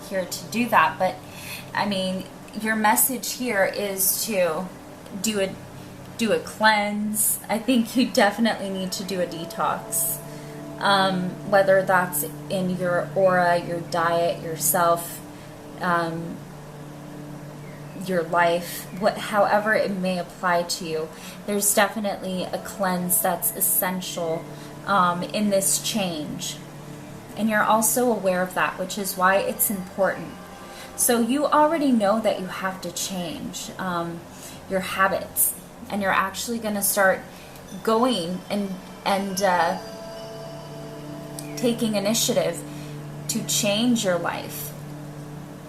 here to do that, but I mean, your message here is to do a cleanse. I think you definitely need to do a detox, whether that's in your aura, your diet, yourself, your life, however it may apply to you. There's definitely a cleanse that's essential in this change, and you're also aware of that, which is why it's important. So you already know that you have to change your habits, and you're actually going to start going and taking initiative to change your life,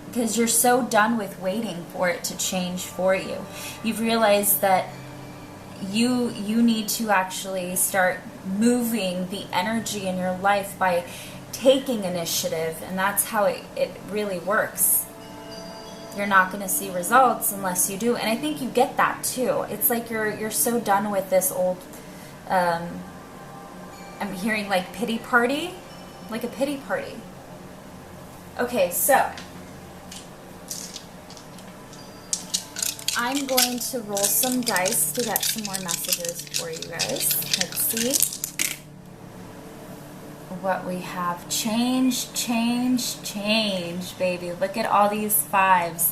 because you're so done with waiting for it to change for you. You've realized that you need to actually start moving the energy in your life by taking initiative, and that's how it really works. You're not going to see results unless you do, and I think you get that too. It's like you're so done with this old, I'm hearing like pity party, like a pity party. Okay, so I'm going to roll some dice to get some more messages for you guys. Let's see what we have. Change, change, change, baby. Look at all these fives.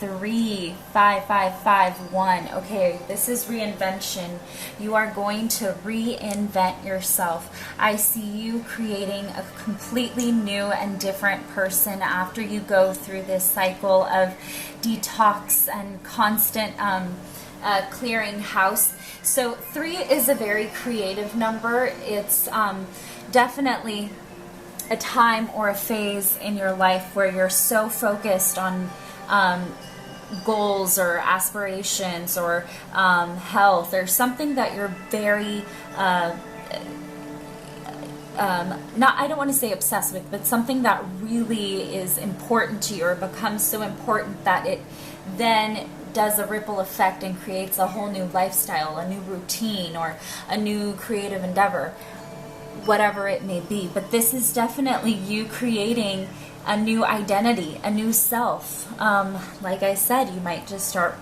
3, 5, 5, 5, 1. Okay, this is reinvention. You are going to reinvent yourself. I see you creating a completely new and different person after you go through this cycle of detox and constant clearing house. So 3 is a very creative number. It's definitely a time or a phase in your life where you're so focused on goals or aspirations or health or something that you're very not, I don't want to say obsessed with, but something that really is important to you or becomes so important that it then does a ripple effect and creates a whole new lifestyle, a new routine, or a new creative endeavor, whatever it may be. But this is definitely you creating a new identity, a new self. Like I said, you might just start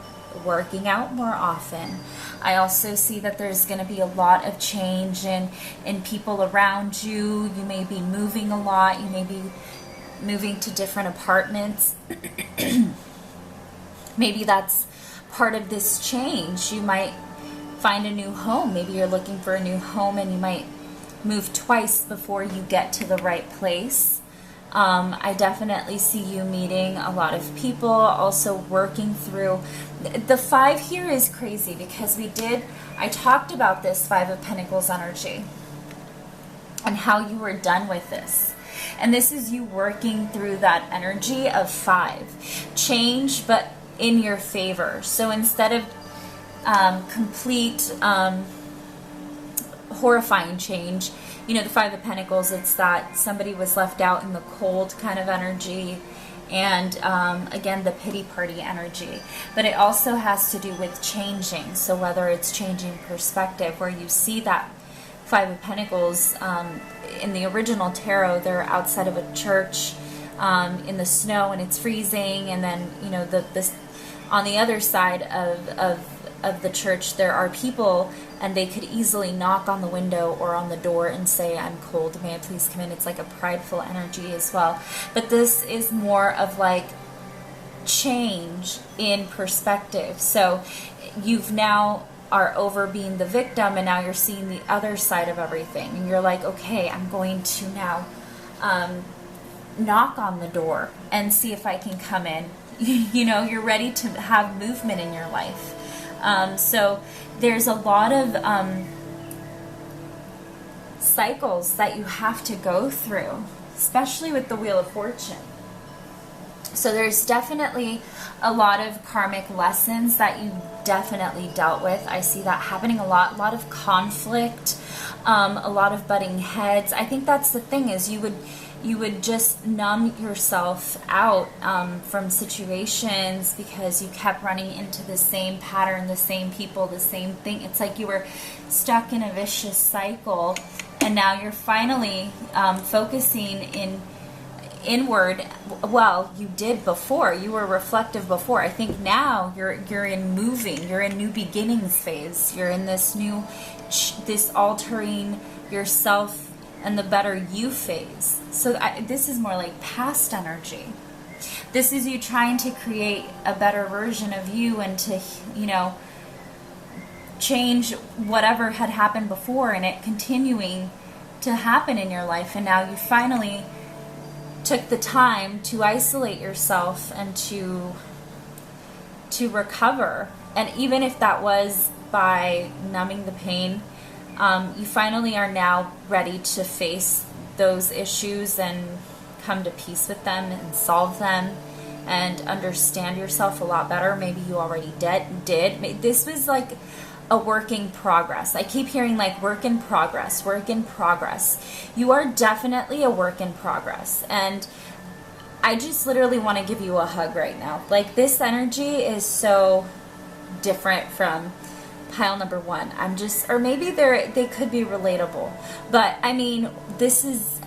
working out more often. I also see that there's going to be a lot of change in people around you. You may be moving a lot. You may be moving to different apartments. Maybe that's part of this change. You might find a new home. Maybe you're looking for a new home and you might move twice before you get to the right place. I definitely see you meeting a lot of people, also working through. The 5 here is crazy because I talked about this 5 of Pentacles energy and how you were done with this. And this is you working through that energy of 5. Change, but in your favor. So instead of complete horrifying change, you know, the 5 of Pentacles, it's that somebody was left out in the cold kind of energy, and again, the pity party energy. But it also has to do with changing. So whether it's changing perspective, where you see that 5 of Pentacles in the original tarot, they're outside of a church in the snow and it's freezing, and then, you know, this on the other side of the church there are people, and they could easily knock on the window or on the door and say, "I'm cold, may I please come in?" It's like a prideful energy as well. But this is more of like change in perspective. So you've now are over being the victim, and now you're seeing the other side of everything, and you're like, okay, I'm going to now knock on the door and see if I can come in. You know, you're ready to have movement in your life. So there's a lot of cycles that you have to go through, especially with the Wheel of Fortune. So there's definitely a lot of karmic lessons that you definitely dealt with. I see that happening a lot of conflict, a lot of butting heads. I think that's the thing, is you would just numb yourself out from situations because you kept running into the same pattern, the same people, the same thing. It's like you were stuck in a vicious cycle, and now you're finally focusing inward. Well, you did before. You were reflective before. I think now you're in moving. You're in new beginnings phase. You're in this new, this altering yourself and the better you phase. So this is more like past energy. This is you trying to create a better version of you and to, you know, change whatever had happened before, and it continuing to happen in your life. And now you finally took the time to isolate yourself and to recover. And even if that was by numbing the pain, you finally are now ready to face those issues and come to peace with them and solve them and understand yourself a lot better. Maybe you already did. This was like a work in progress. I keep hearing like work in progress, work in progress. You are definitely a work in progress. And I just literally want to give you a hug right now. Like, this energy is so different from pile number 1. I'm just, or maybe they could be relatable, but I mean, this is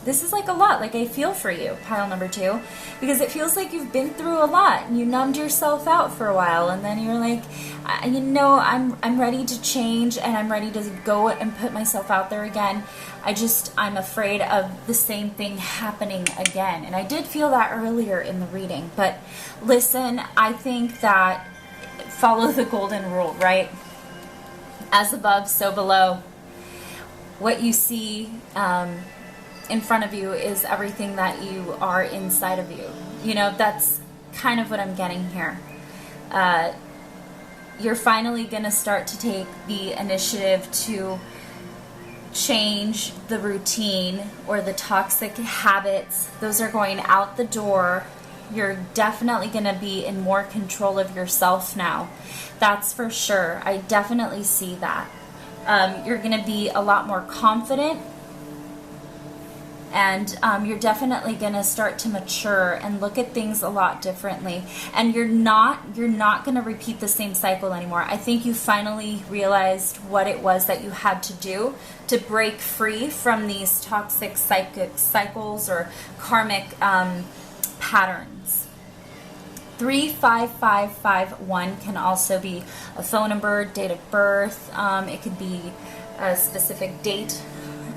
this is like a lot. Like, I feel for you, pile number 2, because it feels like you've been through a lot and you numbed yourself out for a while, and then you're like, you know, I'm ready to change, and I'm ready to go and put myself out there again. I'm afraid of the same thing happening again. And I did feel that earlier in the reading. But listen, I think that follow the golden rule, right? As above, so below. What you see in front of you is everything that you are inside of you. You know, that's kind of what I'm getting here. You're finally going to start to take the initiative to change the routine or the toxic habits. Those are going out the door. You're definitely going to be in more control of yourself now. That's for sure. I definitely see that. You're going to be a lot more confident, and you're definitely going to start to mature and look at things a lot differently. And you're not going to repeat the same cycle anymore. I think you finally realized what it was that you had to do to break free from these toxic psychic cycles or karmic patterns. 35551 can also be a phone number, date of birth. It could be a specific date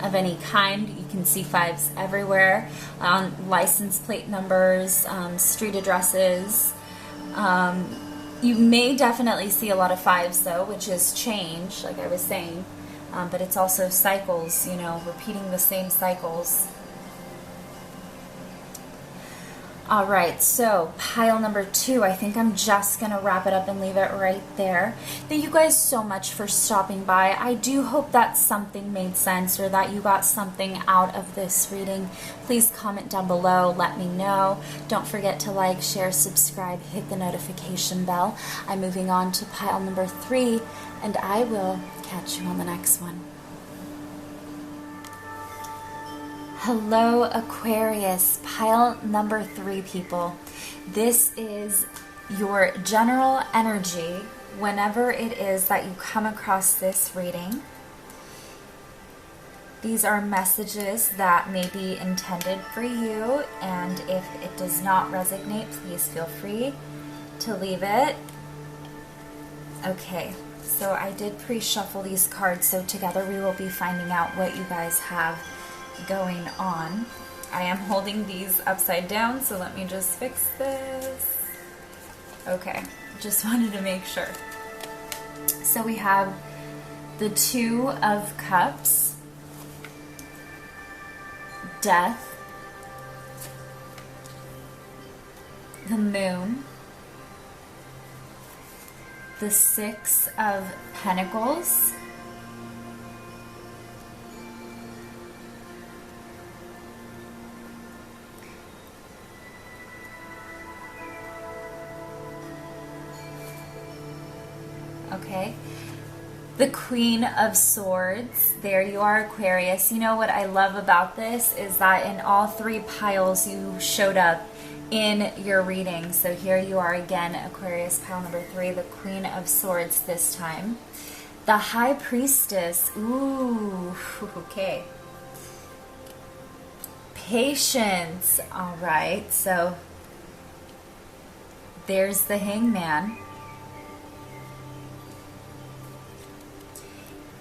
of any kind. You can see 5s everywhere. License plate numbers, street addresses. You may definitely see a lot of 5s though, which is change, like I was saying. But it's also cycles, you know, repeating the same cycles. All right, so pile number 2, I think I'm just going to wrap it up and leave it right there. Thank you guys so much for stopping by. I do hope that something made sense or that you got something out of this reading. Please comment down below, let me know. Don't forget to like, share, subscribe, hit the notification bell. I'm moving on to pile number 3, and I will catch you on the next one. Hello, Aquarius, pile number 3, people. This is your general energy whenever it is that you come across this reading. These are messages that may be intended for you, and if it does not resonate, please feel free to leave it. Okay, so I did pre-shuffle these cards, so together we will be finding out what you guys have going on. I am holding these upside down, so let me just fix this. Okay, just wanted to make sure. So we have the 2 of Cups, Death, the Moon, the 6 of Pentacles, okay, the Queen of Swords. There you are, Aquarius. You know what I love about this is that in all 3 piles you showed up in your reading. So here you are again, Aquarius, pile number 3, the Queen of Swords this time. The High Priestess. Ooh, okay. Patience. All right, so there's the Hangman.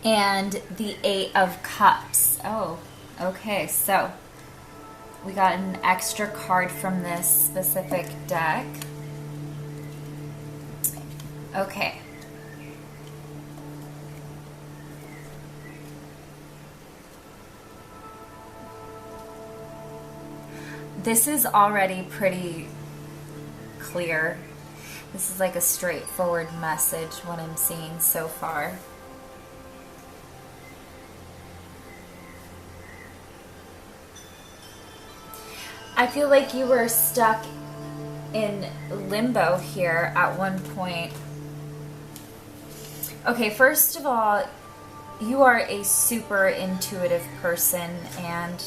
And the 8 of Cups. Oh, okay, so we got an extra card from this specific deck. Okay. This is already pretty clear. This is like a straightforward message, what I'm seeing so far. I feel like you were stuck in limbo here at one point. Okay, first of all, you are a super intuitive person, and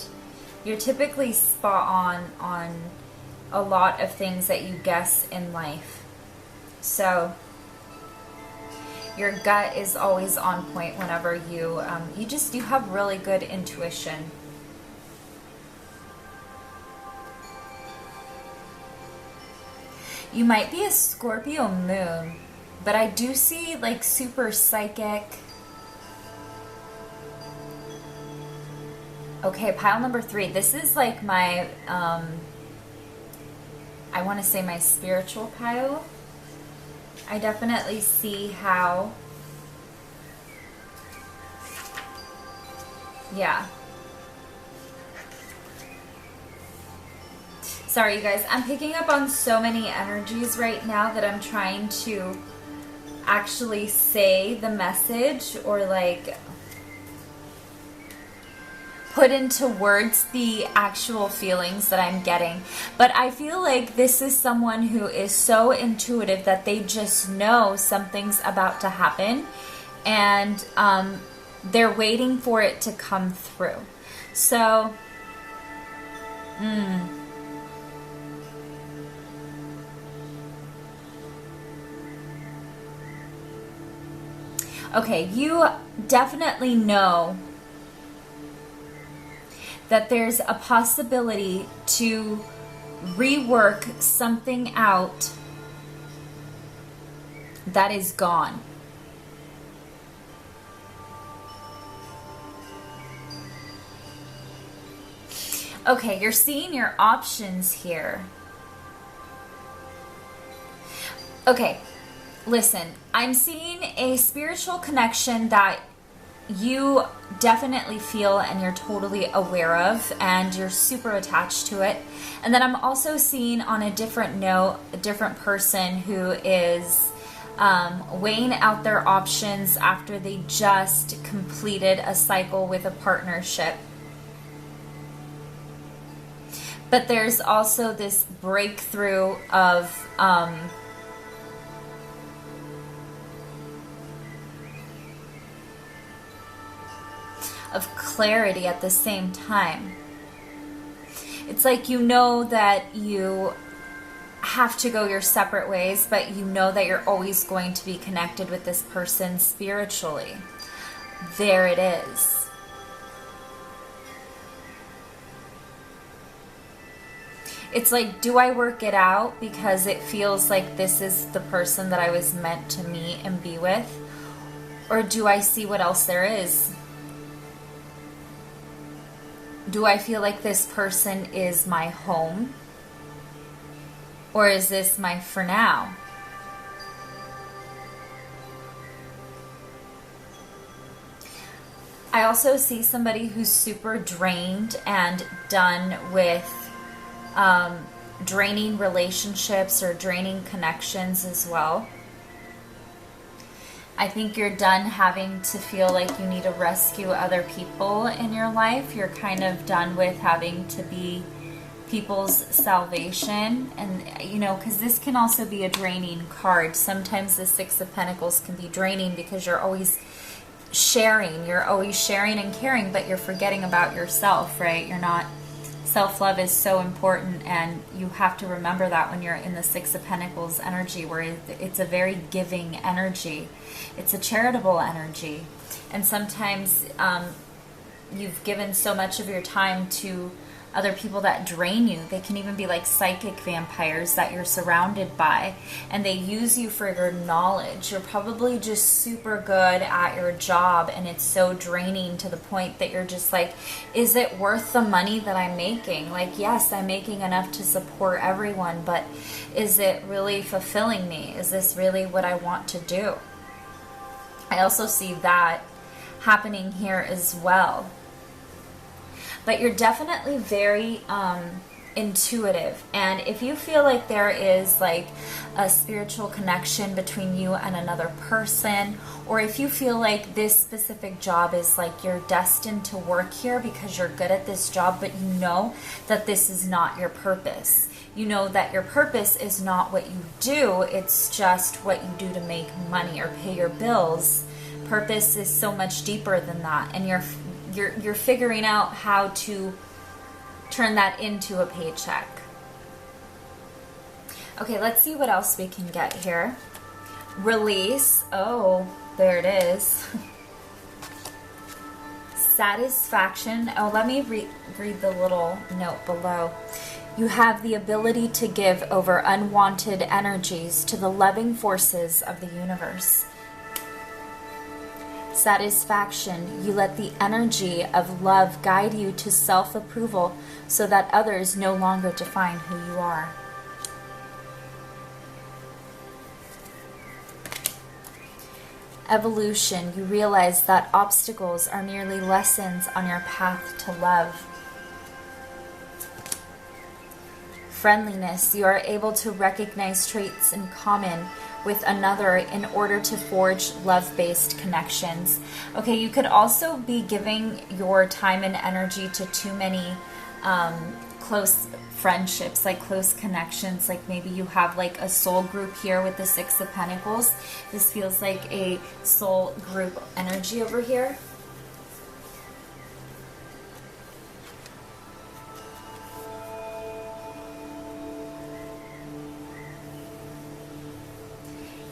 you're typically spot on a lot of things that you guess in life. So your gut is always on point whenever you you have really good intuition. You might be a Scorpio moon, but I do see like super psychic. Okay, pile number 3. This is like my, I want to say my spiritual pile. I definitely see how, yeah. Sorry, you guys. I'm picking up on so many energies right now that I'm trying to actually say the message or like put into words the actual feelings that I'm getting. But I feel like this is someone who is so intuitive that they just know something's about to happen, and they're waiting for it to come through. So, okay, you definitely know that there's a possibility to rework something out that is gone. Okay, you're seeing your options here. Okay, listen, I'm seeing a spiritual connection that you definitely feel and you're totally aware of, and you're super attached to it. And then I'm also seeing on a different note, a different person who is weighing out their options after they just completed a cycle with a partnership. But there's also this breakthrough of clarity at the same time. It's like you know that you have to go your separate ways, but you know that you're always going to be connected with this person spiritually. There it is. It's like, do I work it out because it feels like this is the person that I was meant to meet and be with? Or do I see what else there is? Do I feel like this person is my home? Or is this my for now? I also see somebody who's super drained and done with draining relationships or draining connections as well. I think you're done having to feel like you need to rescue other people in your life. You're kind of done with having to be people's salvation. And, you know, because this can also be a draining card. Sometimes the Six of Pentacles can be draining because you're always sharing and caring, but you're forgetting about yourself, right? You're not. Self-love is so important, and you have to remember that when you're in the Six of Pentacles energy, where it's a very giving energy. It's a charitable energy. And sometimes you've given so much of your time to other people that drain you. They can even be like psychic vampires that you're surrounded by, and they use you for your knowledge. You're probably just super good at your job, and it's so draining to the point that you're just like, is it worth the money that I'm making? Like, yes, I'm making enough to support everyone, but is it really fulfilling me? Is this really what I want to do? I also see that happening here as well. But you're definitely very intuitive. And if you feel like there is like a spiritual connection between you and another person, or if you feel like this specific job is like you're destined to work here because you're good at this job, but you know that this is not your purpose. You know that your purpose is not what you do, it's just what you do to make money or pay your bills. Purpose is so much deeper than that, and you're figuring out how to turn that into a paycheck. Okay, let's see what else we can get here. Release. Oh, there it is. Satisfaction. Oh, let me read the little note below. You have the ability to give over unwanted energies to the loving forces of the universe. Satisfaction. You let the energy of love guide you to self-approval so that others no longer define who you are. Evolution. You realize that obstacles are merely lessons on your path to love. Friendliness. You are able to recognize traits in common with another in order to forge love-based connections. Okay, you could also be giving your time and energy to too many close friendships, like close connections. Like maybe you have like a soul group here with the Six of Pentacles. This feels like a soul group energy over here.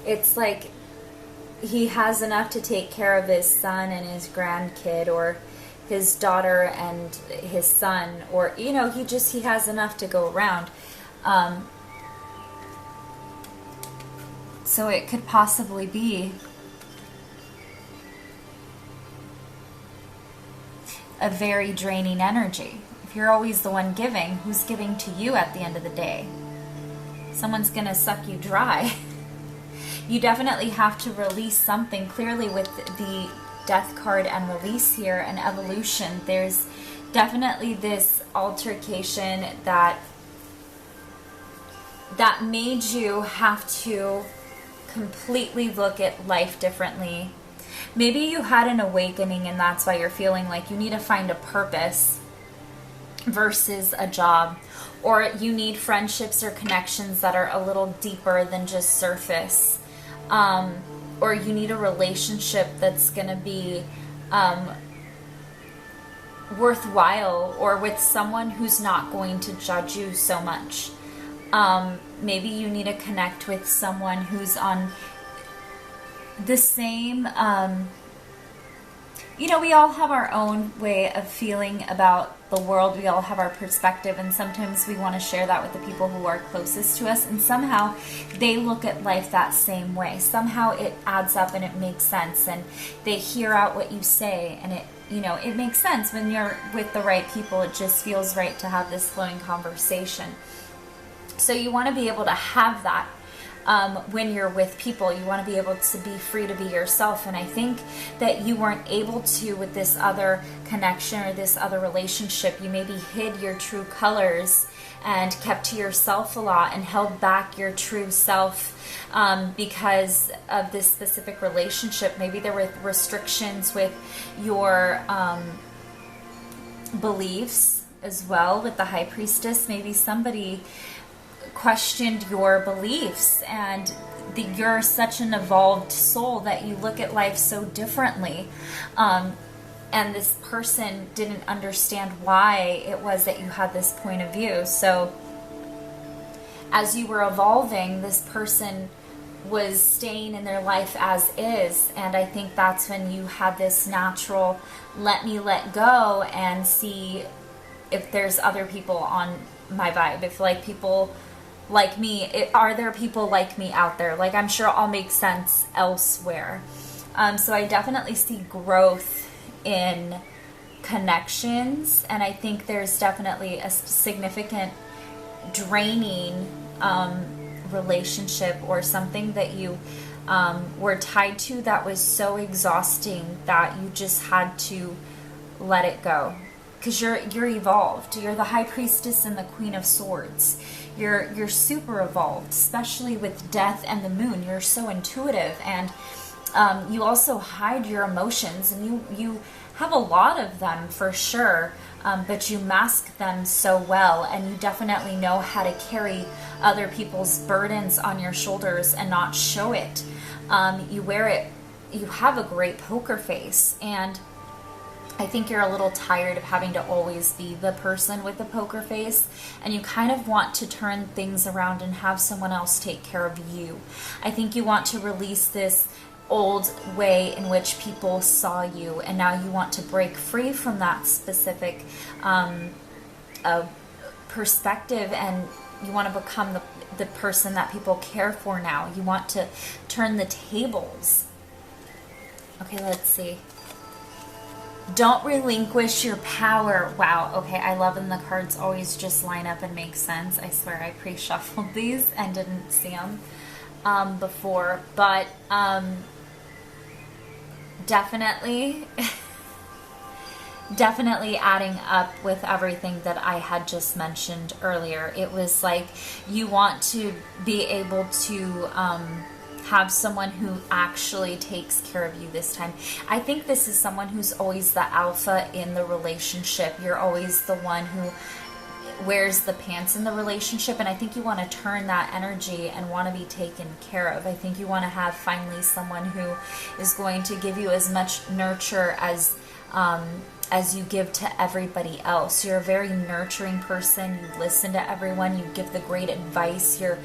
It's like he has enough to take care of his son and his grandkid, or his daughter and his son, or, you know, he has enough to go around. So it could possibly be a very draining energy. If you're always the one giving, who's giving to you at the end of the day? Someone's gonna suck you dry. You definitely have to release something. Clearly with the Death card and release here and evolution, there's definitely this altercation that made you have to completely look at life differently. Maybe you had an awakening and that's why you're feeling like you need to find a purpose versus a job, or you need friendships or connections that are a little deeper than just surface. Or you need a relationship that's going to be worthwhile, or with someone who's not going to judge you so much. Maybe you need to connect with someone who's on the same, you know, we all have our own way of feeling about the world. We all have our perspective, and sometimes we want to share that with the people who are closest to us, and somehow they look at life that same way. Somehow it adds up and it makes sense, and they hear out what you say, and it, you know, it makes sense. When you're with the right people, it just feels right to have this flowing conversation. So you want to be able to have that. When you're with people, you want to be able to be free to be yourself. And I think that you weren't able to with this other connection or this other relationship. You maybe hid your true colors and kept to yourself a lot and held back your true self because of this specific relationship. Maybe there were restrictions with your beliefs as well. With the High Priestess, maybe somebody questioned your beliefs, and you're such an evolved soul that you look at life so differently, and this person didn't understand why it was that you had this point of view. So as you were evolving, this person was staying in their life as is, and I think that's when you had this natural let me let go and see if there's other people on my vibe, if like people like me, are there people like me out there? Like, I'm sure I'll make sense elsewhere. So I definitely see growth in connections, and I think there's definitely a significant draining relationship or something that you were tied to that was so exhausting that you just had to let it go. Because you're evolved. You're the High Priestess and the Queen of Swords. You're super evolved, especially with Death and the Moon. You're so intuitive, and you also hide your emotions, and you have a lot of them for sure, but you mask them so well, and you definitely know how to carry other people's burdens on your shoulders and not show it. You wear it. You have a great poker face, and I think you're a little tired of having to always be the person with the poker face, and you kind of want to turn things around and have someone else take care of you. I think you want to release this old way in which people saw you, and now you want to break free from that specific perspective, and you want to become the person that people care for now. You want to turn the tables. Okay, let's see. Don't relinquish your power. Wow, okay, I love when the cards always just line up and make sense. I swear I pre-shuffled these and didn't see them before, but definitely definitely adding up with everything that I had just mentioned earlier. It was like you want to be able to have someone who actually takes care of you this time. I think this is someone who's always the alpha in the relationship. You're always the one who wears the pants in the relationship, and I think you want to turn that energy and want to be taken care of. I think you want to have finally someone who is going to give you as much nurture as you give to everybody else. You're a very nurturing person. You listen to everyone. You give the great advice. You're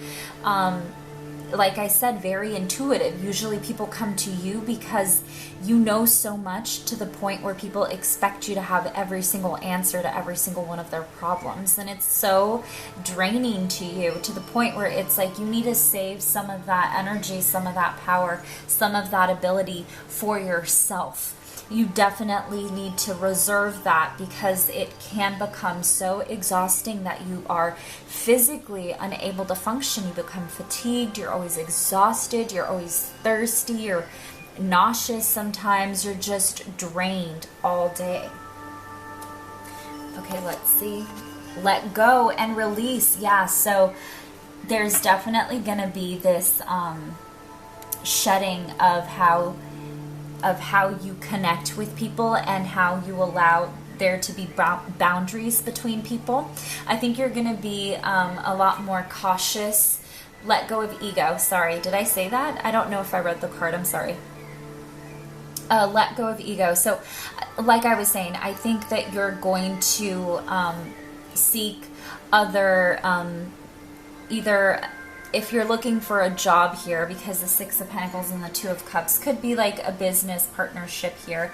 like I said, very intuitive. Usually people come to you because you know so much, to the point where people expect you to have every single answer to every single one of their problems. And it's so draining to you, to the point where it's like you need to save some of that energy, some of that power, some of that ability for yourself. You definitely need to reserve that, because it can become so exhausting that you are physically unable to function. You become fatigued, you're always exhausted, you're always thirsty, you're nauseous sometimes, you're just drained all day. Okay, let's see. Let go and release. Yeah, so there's definitely going to be this shedding of how you connect with people and how you allow there to be boundaries between people. I think you're going to be a lot more cautious. Let go of ego. Sorry, did I say that? I don't know if I read the card. I'm sorry. Let go of ego. So like I was saying, I think that you're going to seek other either, if you're looking for a job here, because the Six of Pentacles and the Two of Cups could be like a business partnership here.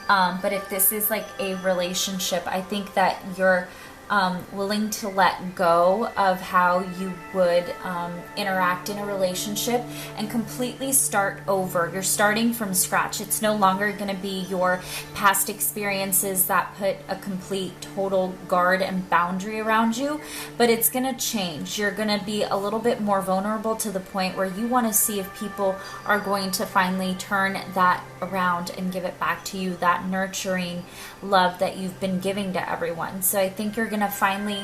But if this is like a relationship, I think that you're willing to let go of how you would interact in a relationship and completely start over. You're starting from scratch. It's no longer going to be your past experiences that put a complete total guard and boundary around you, but it's going to change. You're going to be a little bit more vulnerable, to the point where you want to see if people are going to finally turn that around and give it back to you, that nurturing love that you've been giving to everyone. So I think you're going to finally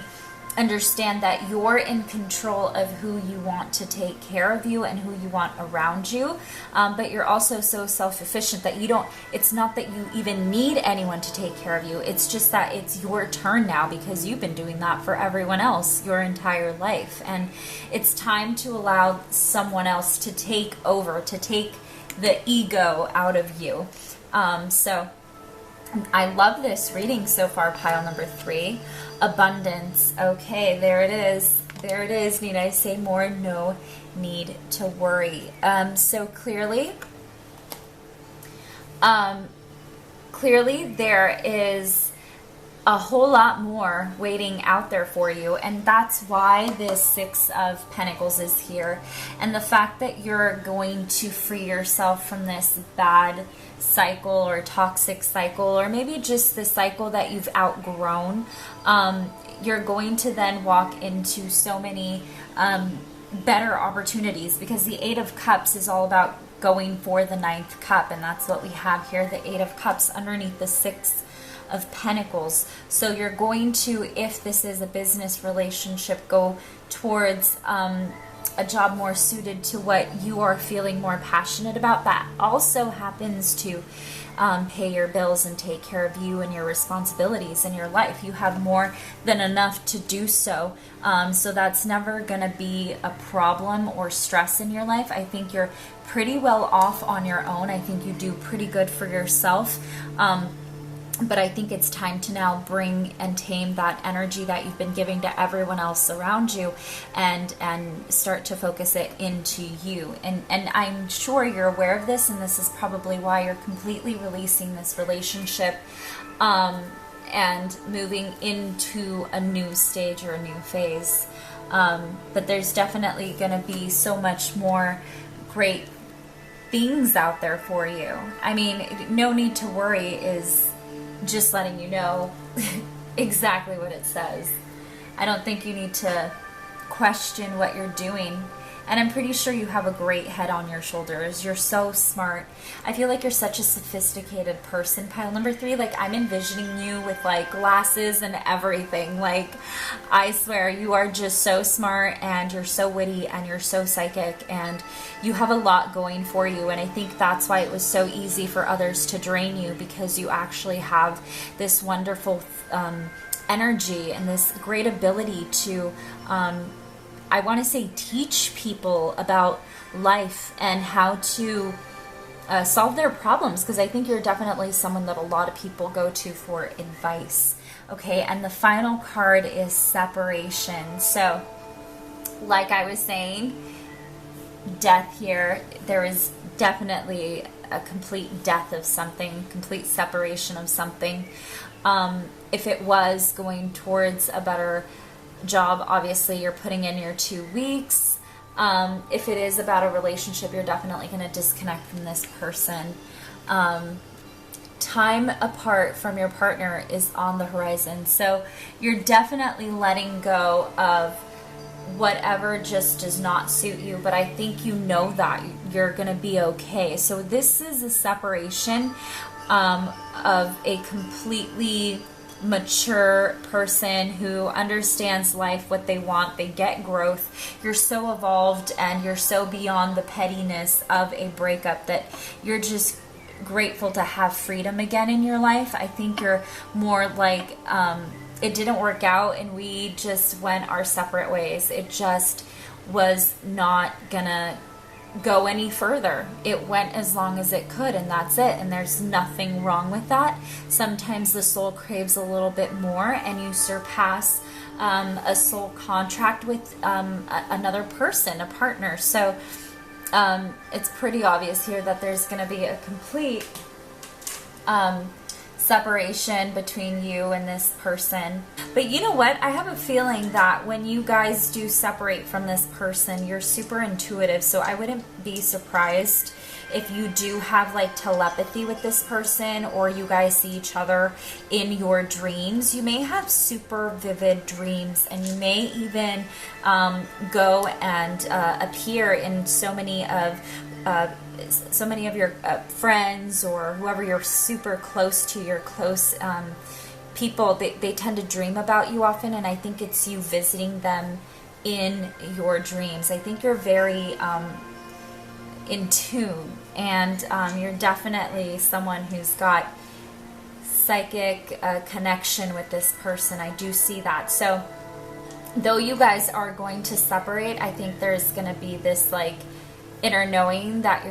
understand that you're in control of who you want to take care of you and who you want around you, but you're also so self-sufficient that it's not that you even need anyone to take care of you. It's just that it's your turn now, because you've been doing that for everyone else your entire life, and it's time to allow someone else to take over, to take the ego out of you. So I love this reading so far, pile number 3. Abundance. Okay, there it is. There it is. Need I say more? No need to worry. So clearly there is a whole lot more waiting out there for you, and that's why this Six of Pentacles is here. And the fact that you're going to free yourself from this bad cycle or toxic cycle, or maybe just the cycle that you've outgrown, you're going to then walk into so many better opportunities, because the Eight of Cups is all about going for the 9th cup, and that's what we have here, the Eight of Cups underneath the Six of Pentacles. So you're going to, if this is a business relationship, go towards a job more suited to what you are feeling more passionate about, that also happens to pay your bills and take care of you and your responsibilities in your life. You have more than enough to do so. So that's never going to be a problem or stress in your life. I think you're pretty well off on your own. I think you do pretty good for yourself. But I think it's time to now bring and tame that energy that you've been giving to everyone else around you, and start to focus it into you. And I'm sure you're aware of this, and this is probably why you're completely releasing this relationship. and moving into a new stage or a new phase. But there's definitely going to be so much more great things out there for you. I mean, no need to worry is just letting you know exactly what it says. I don't think you need to question what you're doing. And I'm pretty sure you have a great head on your shoulders. You're so smart. I feel like you're such a sophisticated person. Pile number 3, like I'm envisioning you with like glasses and everything. Like I swear you are just so smart and you're so witty and you're so psychic and you have a lot going for you. And I think that's why it was so easy for others to drain you, because you actually have this wonderful energy and this great ability to I want to say teach people about life and how to solve their problems, because I think you're definitely someone that a lot of people go to for advice. Okay, and the final card is separation. So, like I was saying, death here, there is definitely a complete death of something, complete separation of something. If it was going towards a better job, obviously you're putting in your 2 weeks. If it is about a relationship, you're definitely going to disconnect from this person. Time apart from your partner is on the horizon, so you're definitely letting go of whatever just does not suit you, but I think you know that you're going to be okay. So this is a separation of a completely mature person who understands life, what they want, they get growth. You're so evolved and you're so beyond the pettiness of a breakup that you're just grateful to have freedom again in your life. I think you're more like it didn't work out and we just went our separate ways. It just was not gonna go any further. It went as long as it could, and that's it, and there's nothing wrong with that. Sometimes the soul craves a little bit more and you surpass a soul contract with another person, a partner. So it's pretty obvious here that there's going to be a complete separation between you and this person. But you know what? I have a feeling that when you guys do separate from this person, you're super intuitive. So I wouldn't be surprised if you do have like telepathy with this person, or you guys see each other in your dreams. You may have super vivid dreams, and you may even go and appear in so many of your friends or whoever you're super close to, your close people. They tend to dream about you often, and I think it's you visiting them in your dreams. I think you're very in tune, and you're definitely someone who's got psychic connection with this person. I do see that. So though you guys are going to separate, I think there's going to be this like inner knowing that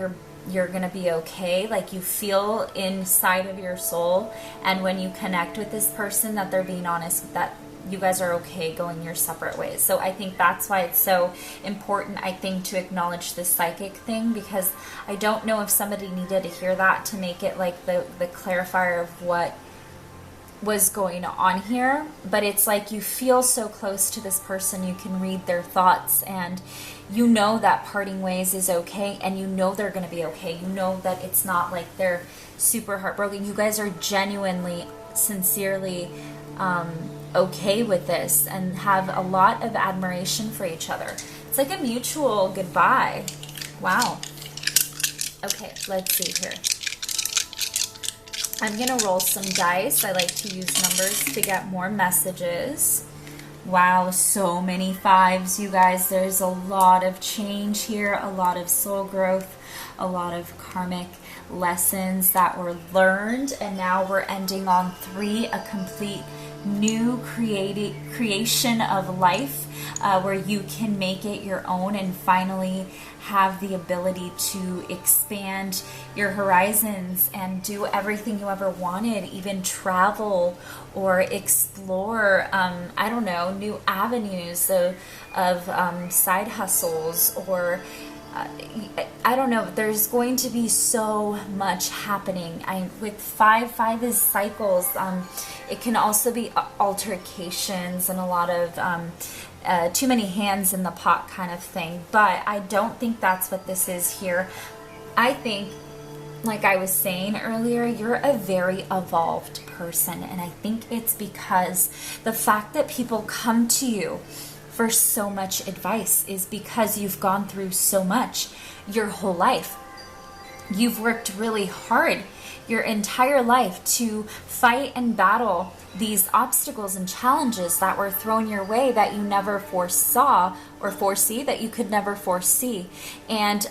you're going to be okay. Like you feel inside of your soul, and when you connect with this person, that they're being honest, that you guys are okay going your separate ways. So I think that's why it's so important, I think, to acknowledge the psychic thing, because I don't know if somebody needed to hear that to make it like the clarifier of what was going on here. But it's like you feel so close to this person, you can read their thoughts, and you know that parting ways is okay, and you know they're going to be okay. You know that it's not like they're super heartbroken. You guys are genuinely, sincerely okay with this and have a lot of admiration for each other. It's like a mutual goodbye. Wow. Okay, let's see here. I'm going to roll some dice. I like to use numbers to get more messages. Wow, so many 5s, you guys. There's a lot of change here, a lot of soul growth, a lot of karmic lessons that were learned, and now we're ending on 3, a complete new creation of life where you can make it your own and finally have the ability to expand your horizons and do everything you ever wanted, even travel or explore, I don't know, new avenues of side hustles, or I don't know. There's going to be so much happening. With 5 is cycles. It can also be altercations and a lot of too many hands in the pot kind of thing. But I don't think that's what this is here. I think, like I was saying earlier, you're a very evolved person. And I think it's because the fact that people come to you for so much advice is because you've gone through so much your whole life. You've worked really hard your entire life to fight and battle these obstacles and challenges that were thrown your way that you never foresaw or foresee, that you could never foresee. And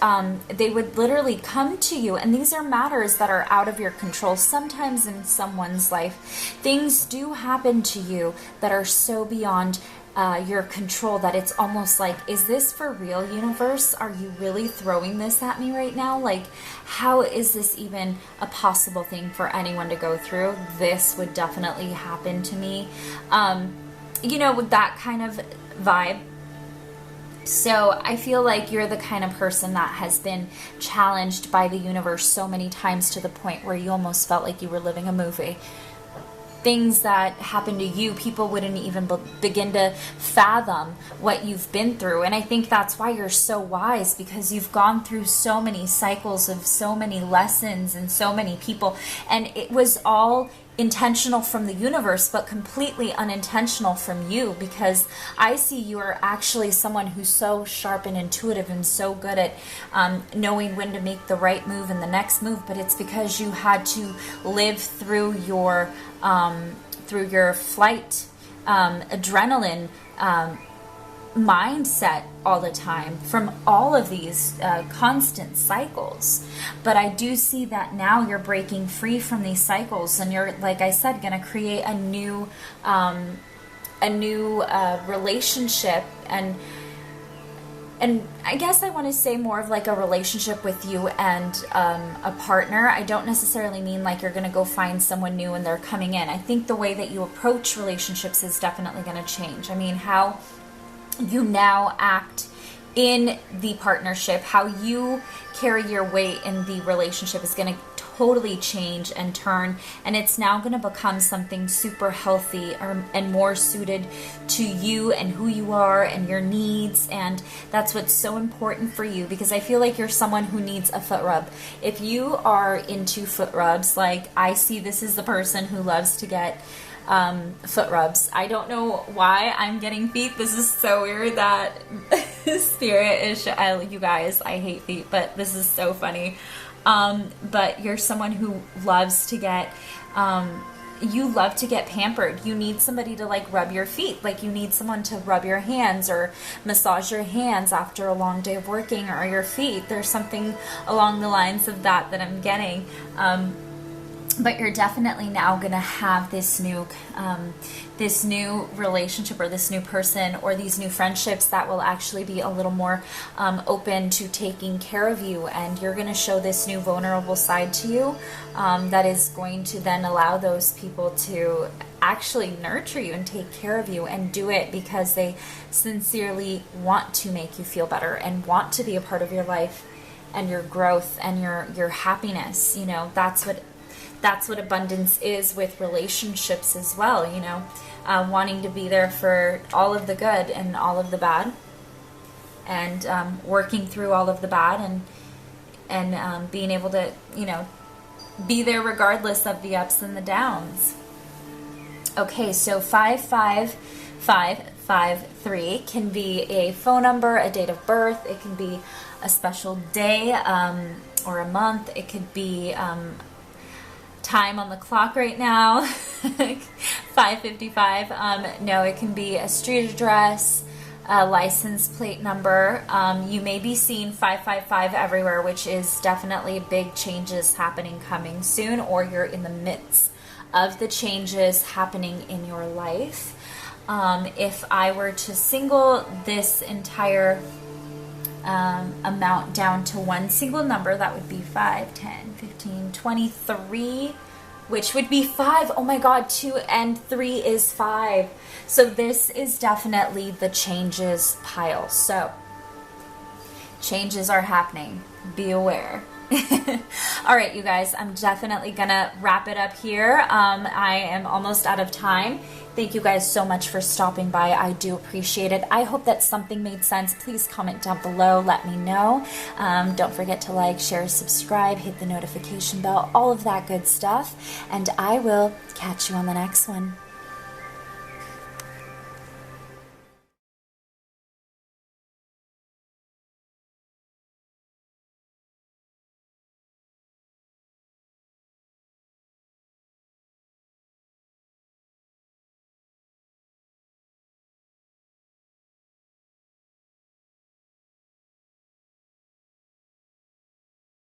they would literally come to you, and these are matters that are out of your control. Sometimes in someone's life, things do happen to you that are so beyond your control that it's almost like, is this for real, universe? Are you really throwing this at me right now? Like, how is this even a possible thing for anyone to go through? This would definitely happen to me. With that kind of vibe. So I feel like you're the kind of person that has been challenged by the universe so many times to the point where you almost felt like you were living a movie. Things that happen to you, people wouldn't even begin to fathom what you've been through. And I think that's why you're so wise, because you've gone through so many cycles of so many lessons and so many people. And it was all intentional from the universe, but completely unintentional from you, because I see you are actually someone who's so sharp and intuitive and so good at knowing when to make the right move and the next move. But it's because you had to live through your flight adrenaline mindset all the time from all of these constant cycles. But I do see that now you're breaking free from these cycles, and you're, like I said, going to create a new relationship, and I guess I want to say more of like a relationship with you and a partner. I don't necessarily mean like you're going to go find someone new and they're coming in. I think the way that you approach relationships is definitely going to change. I mean, how you now act in the partnership, how you carry your weight in the relationship is going to totally change and turn, and it's now going to become something super healthy and more suited to you and who you are and your needs. And that's what's so important for you, because I feel like you're someone who needs a foot rub. If you are into foot rubs, like I see this is the person who loves to get foot rubs. I don't know why I'm getting feet. This is so weird that spirit is, you guys, I hate feet, but this is so funny. But you're someone who loves to get, you love to get pampered. You need somebody to like rub your feet. Like you need someone to rub your hands or massage your hands after a long day of working, or your feet. There's something along the lines of that I'm getting. But you're definitely now going to have this new relationship, or this new person, or these new friendships that will actually be a little more open to taking care of you. And you're going to show this new vulnerable side to you that is going to then allow those people to actually nurture you and take care of you, and do it because they sincerely want to make you feel better and want to be a part of your life and your growth and your happiness. You know, that's what abundance is with relationships as well, you know, wanting to be there for all of the good and all of the bad, and working through all of the bad, and being able to, you know, be there regardless of the ups and the downs. Okay, so 55553 can be a phone number, a date of birth. It can be a special day or a month. It could be time on the clock right now. 5:55. No, it can be a street address, a license plate number. You may be seeing 555 everywhere, which is definitely big changes happening coming soon, or you're in the midst of the changes happening in your life. If I were to single this entire amount down to one single number, that would be 5, 10, 15, 23, which would be 5. Oh my God, 2 and 3 is 5. So this is definitely the changes pile. So changes are happening. Be aware. All right, you guys, I'm definitely gonna wrap it up here. I am almost out of time. Thank you guys so much for stopping by. I do appreciate it. I hope that something made sense. Please comment down below. Let me know. Don't forget to like, share, subscribe, hit the notification bell, all of that good stuff. And I will catch you on the next one.